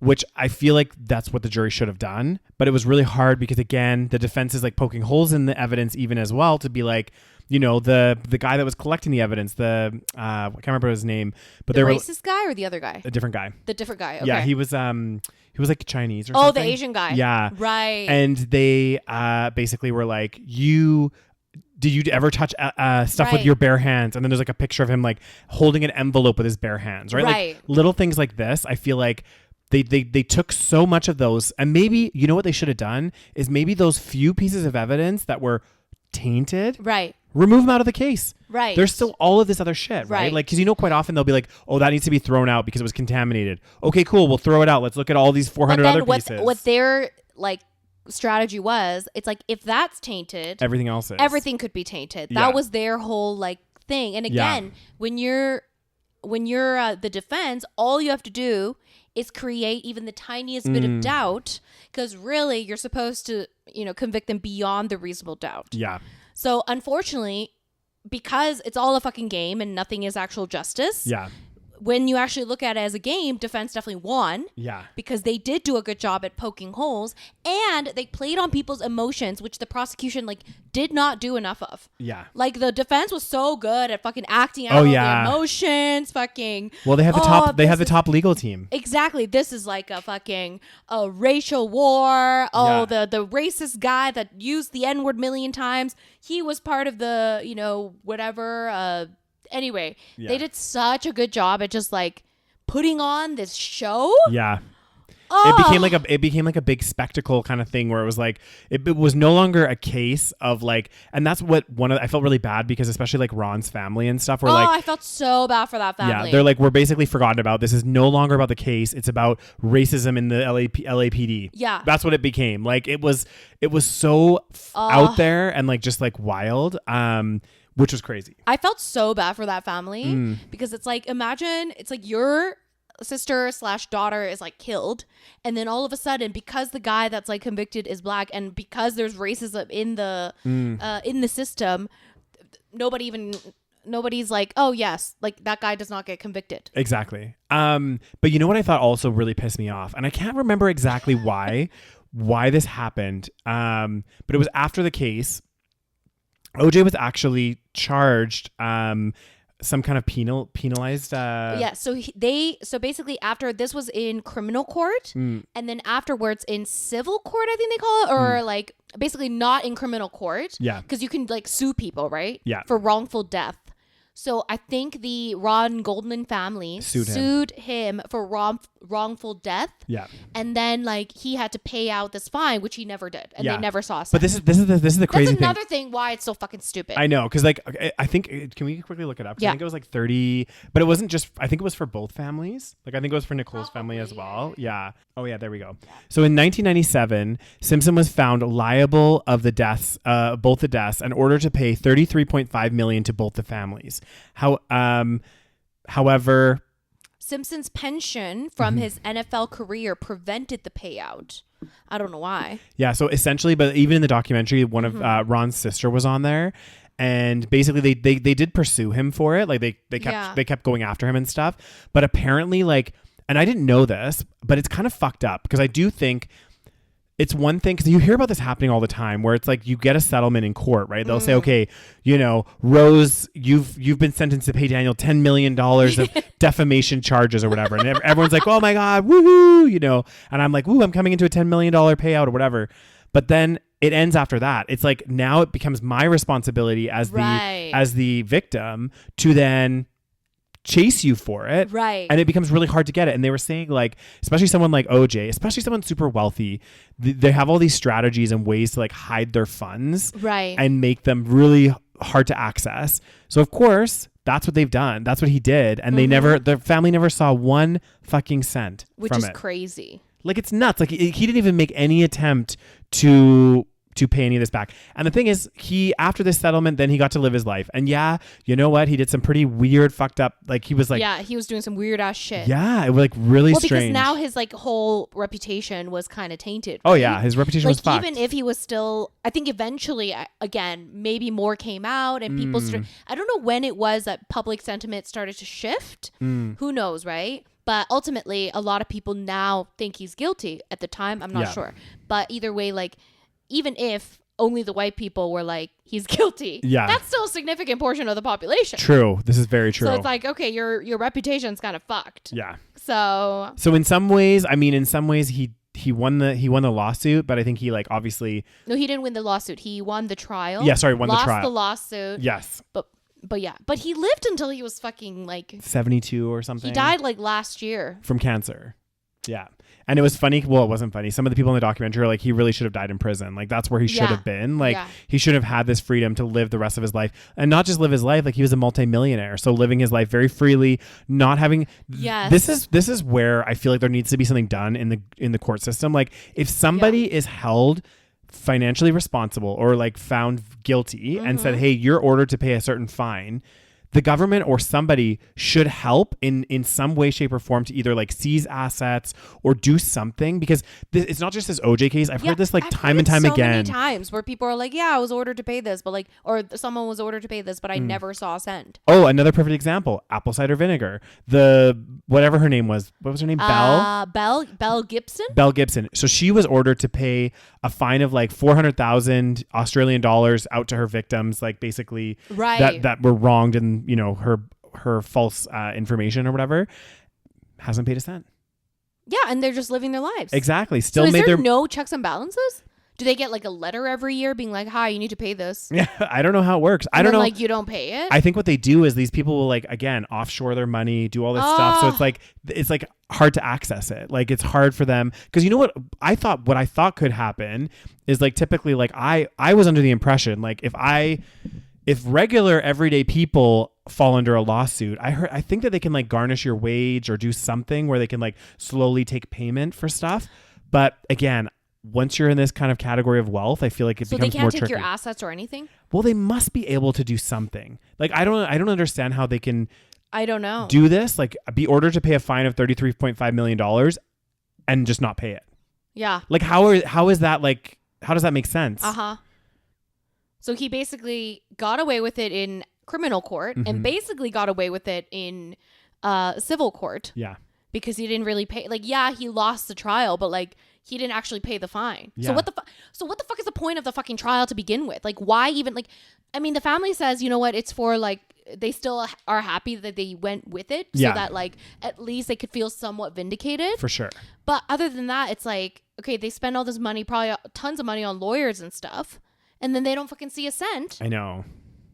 which I feel like that's what the jury should have done. But it was really hard because, again, the defense is like poking holes in the evidence even as well to be like, the guy that was collecting the evidence, I can't remember his name, but the racist guy or the other guy? A different guy. The different guy. Okay. Yeah, he was like Chinese or something. Oh, the Asian guy. Yeah. Right. And they basically were like, did you ever touch stuff with your bare hands? And then there's like a picture of him like holding an envelope with his bare hands, right? Like little things like this. I feel like they took so much of those, and maybe, what they should have done is maybe those few pieces of evidence that were tainted, right, remove them out of the case. Right. There's still all of this other shit, right? Like, because quite often they'll be like, oh, that needs to be thrown out because it was contaminated. Okay, cool. We'll throw it out. Let's look at all these 400 other pieces. What their like strategy was, it's like, if that's tainted, everything else is. Everything could be tainted. That was their whole like thing. And again, when you're the defense, all you have to do is create even the tiniest bit of doubt, because really you're supposed to, convict them beyond the reasonable doubt. Yeah. So unfortunately, because it's all a fucking game and nothing is actual justice. Yeah. When you actually look at it as a game, defense definitely won. Yeah. Because they did do a good job at poking holes, and they played on people's emotions, which the prosecution did not do enough of. Yeah. Like, the defense was so good at fucking acting out the emotions, fucking. Well, they have the top legal team. Exactly. This is like a racial war. Oh, the racist guy that used the N-word a million times. He was part of the, whatever, anyway, they did such a good job at just like putting on this show. Yeah. It became like a big spectacle kind of thing where it was like it was no longer a case of like, and that's what I felt really bad because especially like Ron's family and stuff were I felt so bad for that family. Yeah, they're like, we're basically forgotten about. This is no longer about the case. It's about racism in the LAPD. Yeah, that's what it became. Like it was so out there and like just like wild. Which was crazy. I felt so bad for that family because it's like, imagine it's like your sister/daughter is like killed, and then all of a sudden, because the guy that's like convicted is black, and because there's racism in the system, nobody's like, oh yes, like that guy does not get convicted. Exactly. But what I thought also really pissed me off, and I can't remember exactly why this happened. But it was after the case. OJ was actually charged some kind of penalized so basically after this was in criminal court and then afterwards in civil court, I think they call it, or like basically not in criminal court, because you can like sue people, right, for wrongful death. So I think the Ron Goldman family sued him for wrongful death. Yeah. And then like he had to pay out this fine, which he never did, and they never saw. But this is the crazy thing. That's another thing why it's so fucking stupid. I know, because like I think, can we quickly look it up? I think it was like 30, but it wasn't just. I think it was for both families. Like I think it was for Nicole's family as well. Yeah. Oh yeah, there we go. So in 1997, Simpson was found liable of the deaths, both the deaths, in order to pay $33.5 million to both the families. However, Simpson's pension from his NFL career prevented the payout. I don't know why. Yeah, so essentially, but even in the documentary, one of Ron's sister was on there, and basically they did pursue him for it. Like they kept going after him and stuff. But apparently, like, and I didn't know this, but it's kind of fucked up because I do think it's one thing, because you hear about this happening all the time where it's like you get a settlement in court, right? They'll say, okay, Rose, you've been sentenced to pay Daniel $10 million of defamation charges or whatever. And everyone's like, oh my God, woohoo, and I'm like, ooh, I'm coming into a $10 million payout or whatever. But then it ends after that. It's like now it becomes my responsibility as the victim to then chase you for it. Right. And it becomes really hard to get it. And they were saying like, especially someone like OJ, especially someone super wealthy, they have all these strategies and ways to like hide their funds and make them really hard to access. So of course, that's what they've done. That's what he did. And their family never saw one fucking cent Which from is it. crazy. Like it's nuts. Like he didn't even make any attempt to pay any of this back. And the thing is, after this settlement, then he got to live his life. And yeah, you know what? He did some pretty weird, fucked up, like he was like... Yeah, he was doing some weird ass shit. Yeah, it was like really strange. Because now his like whole reputation was kind of tainted. Oh yeah, his reputation was fucked. Even if he was still... I think eventually, again, maybe more came out and people... I don't know when it was that public sentiment started to shift. Who knows, right? But ultimately, a lot of people now think he's guilty. At the time, I'm not sure. But either way, like... Even if only the white people were like, he's guilty. Yeah. That's still a significant portion of the population. True. This is very true. So it's like, okay, your reputation's kind of fucked. Yeah. So in some ways, he won the lawsuit, but I think he like obviously... No, he didn't win the lawsuit. He won the trial. Yeah, sorry, won the trial. Lost the lawsuit. Yes. But yeah. But he lived until he was fucking like... 72 or something. He died like last year. From cancer. Yeah. And it was funny. Well, it wasn't funny. Some of the people in the documentary are like, he really should have died in prison. Like, that's where he should have been. Like, he should have had this freedom to live the rest of his life. And not just live his life. Like, he was a multimillionaire. So living his life very freely, not having... Yes. This is where I feel like there needs to be something done in the court system. Like, if somebody is held financially responsible or like found guilty and said, hey, you're ordered to pay a certain fine... The government or somebody should help in some way, shape, or form to either like seize assets or do something, because it's not just this OJ case. I've heard this like time and time again. So many times where people are like, yeah, I was ordered to pay this, but like, or someone was ordered to pay this, but I never saw a cent. Oh, another perfect example: apple cider vinegar. Whatever her name was, what was her name? Belle Gibson. Belle Gibson. So she was ordered to pay a fine of like 400,000 Australian dollars out to her victims, like basically that were wronged in her false information or whatever. Hasn't paid a cent. Yeah, and they're just living their lives. Exactly. Still so made there no checks and balances? Do they get like a letter every year being like, hi, you need to pay this? Yeah, I don't know how it works. I don't know. Like, you don't pay it? I think what they do is these people will like, again, offshore their money, do all this stuff. So it's like hard to access it. Like it's hard for them. Because you know what I thought could happen is like typically like I was under the impression like if regular everyday people fall under a lawsuit, I think that they can like garnish your wage or do something where they can like slowly take payment for stuff. But again, once you're in this kind of category of wealth, I feel like it becomes more tricky. So they can't take your assets or anything? Well, they must be able to do something. Like I don't understand how they can I don't know. Do this, like be ordered to pay a fine of $33.5 million and just not pay it. Yeah. Like how is that like how does that make sense? Uh-huh. So he basically got away with it in criminal court and basically got away with it in civil court. Yeah. Because he didn't really pay. Like, yeah, he lost the trial, but like he didn't actually pay the fine. Yeah. So what the fuck is the point of the fucking trial to begin with? Like, why even like? I mean, the family says, you know what? It's for like they still are happy that they went with it, so that like at least they could feel somewhat vindicated. For sure. But other than that, it's like okay, they spend all this money, probably tons of money on lawyers and stuff. And then they don't fucking see a cent. I know.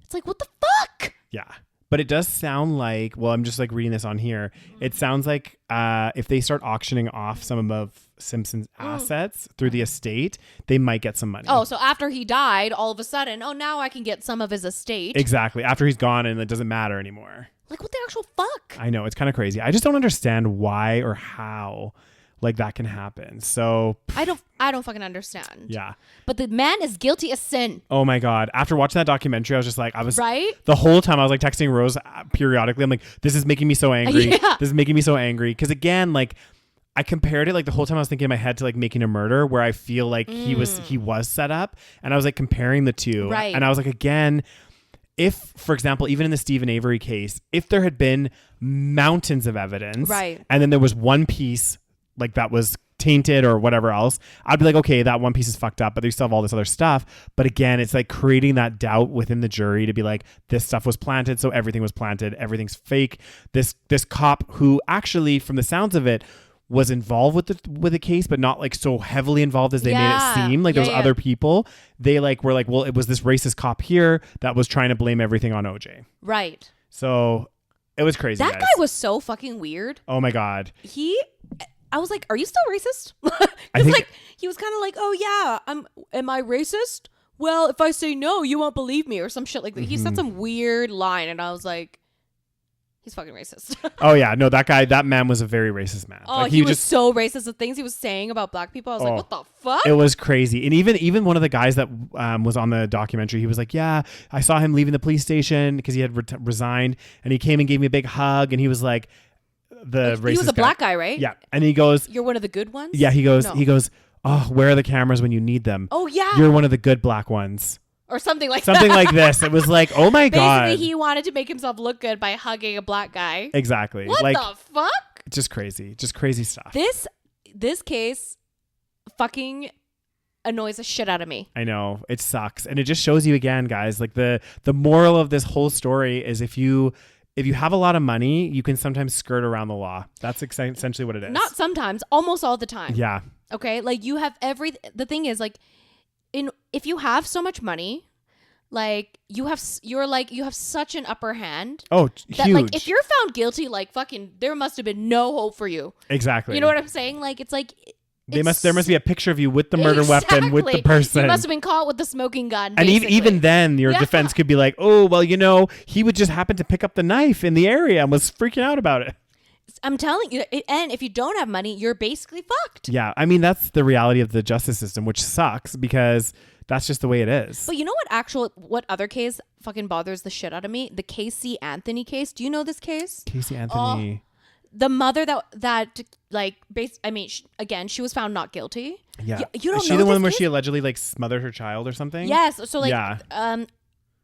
It's like, what the fuck? Yeah. But it does sound like, well, I'm just like reading this on here. It sounds like if they start auctioning off some of Simpson's assets through the estate, they might get some money. Oh, so after he died, all of a sudden, now I can get some of his estate. Exactly. After he's gone and it doesn't matter anymore. Like, what the actual fuck? I know. It's kind of crazy. I just don't understand why or how like that can happen. So I don't fucking understand. Yeah. But the man is guilty as sin. Oh my God. After watching that documentary, I was just like, right? The whole time I was like texting Rose periodically. I'm like, this is making me so angry. Yeah. This is making me so angry. Cause again, like I compared it like the whole time I was thinking in my head to like Making a Murder, where I feel like he was set up, and I was like comparing the two. Right. And I was like, again, if, for example, even in the Stephen Avery case, if there had been mountains of evidence, right, and then there was one piece like that was tainted or whatever else, I'd be like, okay, that one piece is fucked up, but they still have all this other stuff. But again, it's like creating that doubt within the jury to be like, this stuff was planted, so everything was planted, everything's fake. This cop who actually, from the sounds of it, was involved with the case, but not like so heavily involved as they made it seem. Like there was other people. They like were like, well, it was this racist cop here that was trying to blame everything on OJ. Right. So it was crazy. That guy was so fucking weird. Oh my God. I was like, are you still racist? Because like he was kind of like, oh yeah, am I racist? Well, if I say no, you won't believe me or some shit like that. He said some weird line and I was like, he's fucking racist. Oh yeah, no, that man was a very racist man. Oh, like, he was just so racist. The things he was saying about black people, I was like, what the fuck? It was crazy. And even one of the guys that was on the documentary, he was like, yeah, I saw him leaving the police station because he had resigned, and he came and gave me a big hug, and he was like, racist. He was a black guy, right? Yeah, and he goes, "You're one of the good ones." Yeah, he goes, oh, where are the cameras when you need them? Oh yeah, you're one of the good black ones. Or something like this. It was like, oh my God. Basically, he wanted to make himself look good by hugging a black guy. Exactly. What like, the fuck? Just crazy stuff. This case fucking annoys the shit out of me. I know. It sucks. And it just shows you again, guys, like the moral of this whole story is if you have a lot of money, you can sometimes skirt around the law. That's essentially what it is. Not sometimes, almost all the time. Yeah. Okay? Like you have the thing is like, if you have so much money, like you have such an upper hand. Oh, that, huge. Like if you're found guilty, like fucking, there must have been no hope for you. Exactly. You know what I'm saying? Like it's like there must be a picture of you with the murder weapon with the person. You must have been caught with the smoking gun. And even then, your defense could be like, oh, well, he would just happen to pick up the knife in the area and was freaking out about it. I'm telling you, and if you don't have money, you're basically fucked. Yeah, I mean, that's the reality of the justice system, which sucks because that's just the way it is. But you know what other case fucking bothers the shit out of me? The Casey Anthony case. Do you know this case? Casey Anthony. The mother that like, again, she was found not guilty. Yeah. You don't know Is she the one where case? she allegedly like smothered her child or something? Yes. So like,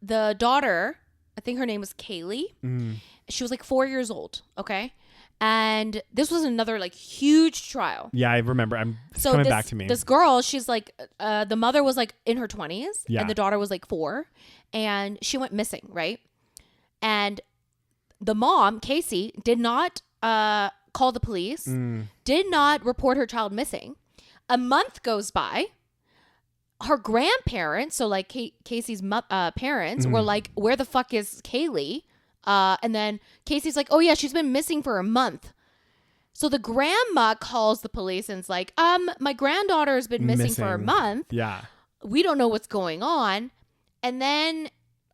the daughter, I think her name was Kaylee. Mm. She was like 4 years old. Okay. And this was another like huge trial. Yeah, I remember. It's coming back to me. This girl, she's like, the mother was like in her 20s, yeah. and the daughter was like 4, and she went missing, right? And the mom, Casey, did not call the police, did not report her child missing. A month goes by. Her grandparents, so like Casey's parents, were like, "Where the fuck is Kaylee?" And then Casey's like, oh yeah, she's been missing for a month. So the grandma calls the police and is like, my granddaughter has been missing for a month. Yeah. We don't know what's going on. And then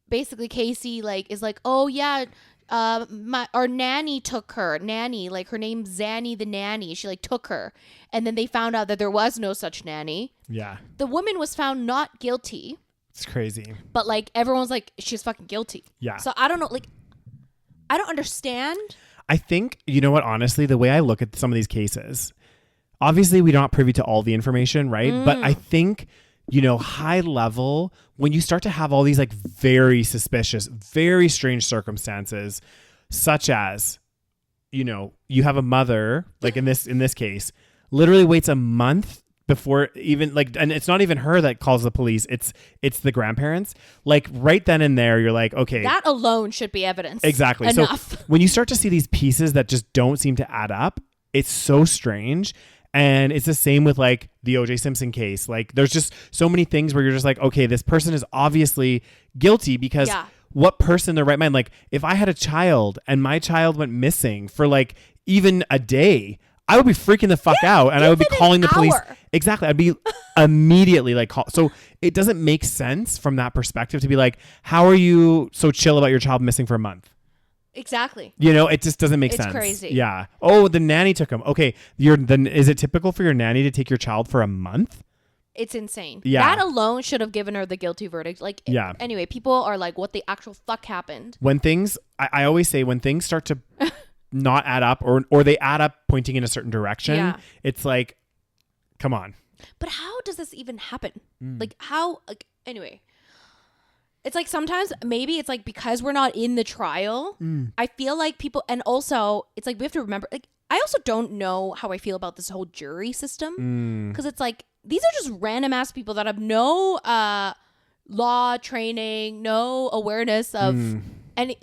basically Casey is like, oh yeah, our nanny took her. Nanny, like her name's Zanny the nanny. She took her. And then they found out that there was no such nanny. Yeah. The woman was found not guilty. It's crazy. But everyone's like, she's fucking guilty. Yeah. So I don't know, I don't understand. I think, you know what, honestly, the way I look at some of these cases, obviously we're not privy to all the information, right? But I think, high level, when you start to have all these very suspicious, very strange circumstances, such as, you have a mother, in this case, literally waits a month before even and it's not even her that calls the police, it's the grandparents. Right then and there, you're like, okay, that alone should be evidence. Exactly. Enough. So when you start to see these pieces that just don't seem to add up, it's so strange. And it's the same with the OJ Simpson case. There's just so many things where you're just like, okay, this person is obviously guilty because what person in their right mind, if I had a child and my child went missing for even a day, I would be freaking the fuck out, and I would be calling the police. Exactly. I'd be immediately call. So it doesn't make sense from that perspective to be like, how are you so chill about your child missing for a month? Exactly. It just doesn't make sense. It's crazy. Yeah. Oh, the nanny took him. Okay. Is it typical for your nanny to take your child for a month? It's insane. Yeah. That alone should have given her the guilty verdict. Yeah. Anyway, people are like, what the actual fuck happened? When things, I always say, when things start to not add up or they add up pointing in a certain direction, it's like, come on. But how does this even happen? Anyway, it's sometimes maybe it's because we're not in the trial. I feel like people, and also it's we have to remember, I also don't know how I feel about this whole jury system, because it's these are just random ass people that have no law training, no awareness of any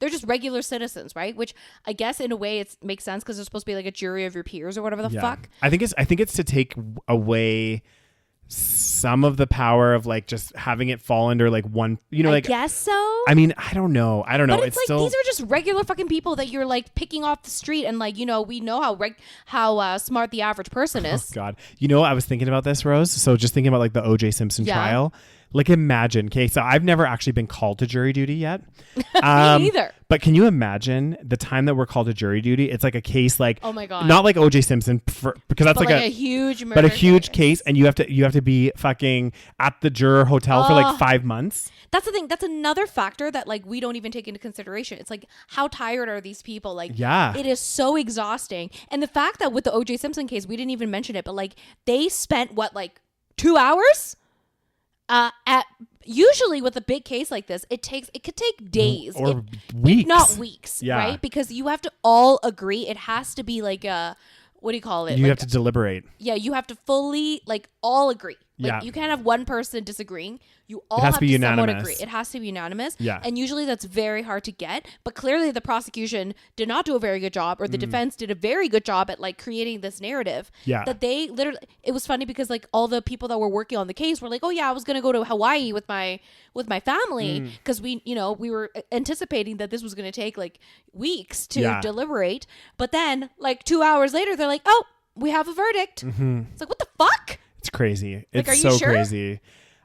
They're just regular citizens, right? Which I guess in a way it makes sense because they're supposed to be like a jury of your peers or whatever the fuck. I think it's to take away some of the power of like just having it fall under like one, you know, like, I guess so. I mean, I don't know. But it's like still, these are just regular fucking people that you're like picking off the street, and like, you know, we know how smart the average person is. Oh God, you know, I was thinking about this, Rose. So just thinking about like the OJ Simpson trial. Like imagine, okay, so I've never actually been called to jury duty yet. Me neither. But can you imagine the time that we're called to jury duty? It's like a case like, oh my God, not like OJ Simpson because that's like a huge murder, but a huge case, and you have to be fucking at the juror hotel for like 5 months. That's the thing. That's another factor that like we don't even take into consideration. It's like, how tired are these people? Like, it is so exhausting. And the fact that with the OJ Simpson case, we didn't even mention it, but like they spent like 2 hours. At usually with a big case like this, it could take days or weeks, if not weeks, right? Because you have to all agree. It has to be like a, what do you call it? You like have to deliberate. Yeah, you have to fully like all agree. Like you can't have one person disagreeing. You all have to somewhat agree. It has to be unanimous. Yeah. And usually that's very hard to get. But clearly the prosecution did not do a very good job, or the defense did a very good job at like creating this narrative. Yeah. That they literally, it was funny because like all the people that were working on the case were like, oh yeah, I was going to go to Hawaii with my family because we were anticipating that this was going to take like weeks to deliberate. But then like 2 hours later, they're like, oh, we have a verdict. It's like, what the fuck? It's crazy. It's like, so crazy.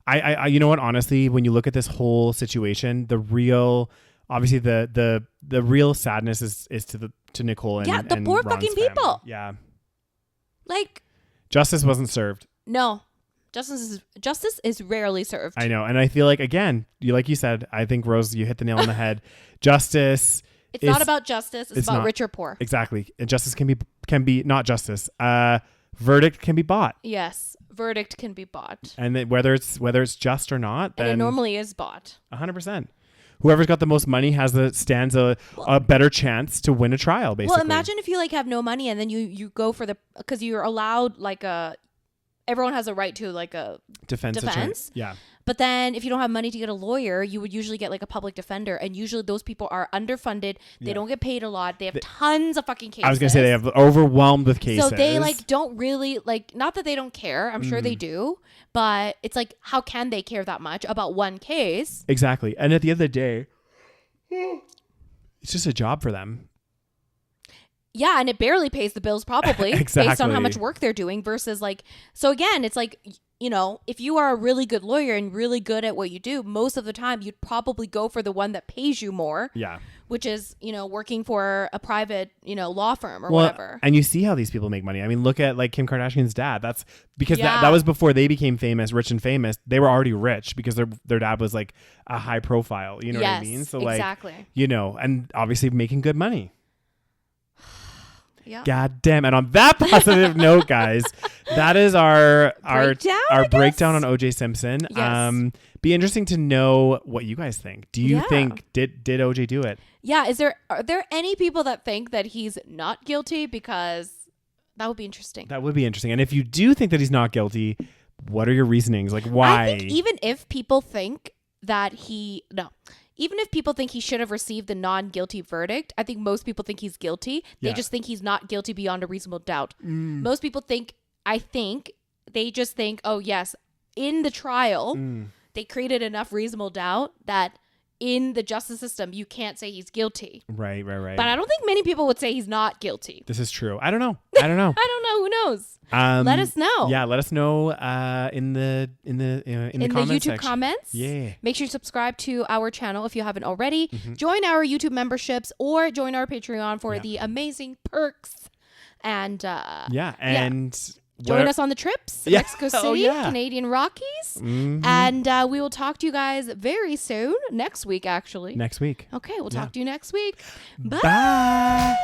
I you know what, honestly, when you look at this whole situation, the real, obviously the real sadness is to Nicole and the poor Ron's fucking family. people. Yeah. Like, justice wasn't served. No. Justice is rarely served. I know. And I feel like, again, like you said, I think, Rose, you hit the nail on the head. Justice It's not about justice. It's about rich or poor. Exactly. And justice can be not justice. Verdict can be bought. Yes. Verdict can be bought. And then whether it's just or not, then and it normally is bought. 100%. Whoever's got the most money stands a better chance to win a trial, basically. Well, imagine if you like have no money and then you go for because you're allowed like everyone has a right to like a defense. Yeah. But then if you don't have money to get a lawyer, you would usually get like a public defender. And usually those people are underfunded. They don't get paid a lot. They have tons of fucking cases. I was going to say they have overwhelmed with cases. So they like don't really like, not that they don't care. I'm sure they do. But it's like, how can they care that much about one case? Exactly. And at the end of the day, it's just a job for them. Yeah, and it barely pays the bills probably based on how much work they're doing versus like, so again, it's like, you know, if you are a really good lawyer and really good at what you do, most of the time you'd probably go for the one that pays you more. Yeah. Which is, you know, working for a private, you know, law firm or whatever. And you see how these people make money. I mean, look at like Kim Kardashian's dad. That's because that was before they became rich and famous. They were already rich because their dad was like a high profile. You know what I mean? So like, you know, and obviously making good money. Yeah. God damn. And on that positive note, guys, that is our breakdown on OJ Simpson. Yes. Be interesting to know what you guys think. Do you think did OJ do it? Yeah. Are there any people that think that he's not guilty? Because that would be interesting. That would be interesting. And if you do think that he's not guilty, what are your reasonings? Like, why? I think even if people think that even if people think he should have received the non-guilty verdict, I think most people think he's guilty. They just think he's not guilty beyond a reasonable doubt. Most people they just think, oh yes, in the trial, they created enough reasonable doubt that in the justice system, you can't say he's guilty. Right. But I don't think many people would say he's not guilty. This is true. I don't know. I don't know. Who knows? Let us know. Yeah, let us know in the YouTube comments. Yeah. Make sure you subscribe to our channel if you haven't already. Join our YouTube memberships or join our Patreon for the amazing perks. And join us on the trips, Mexico City, Canadian Rockies. And we will talk to you guys very soon. Next week, actually. Next week. Okay, we'll talk to you next week. Bye.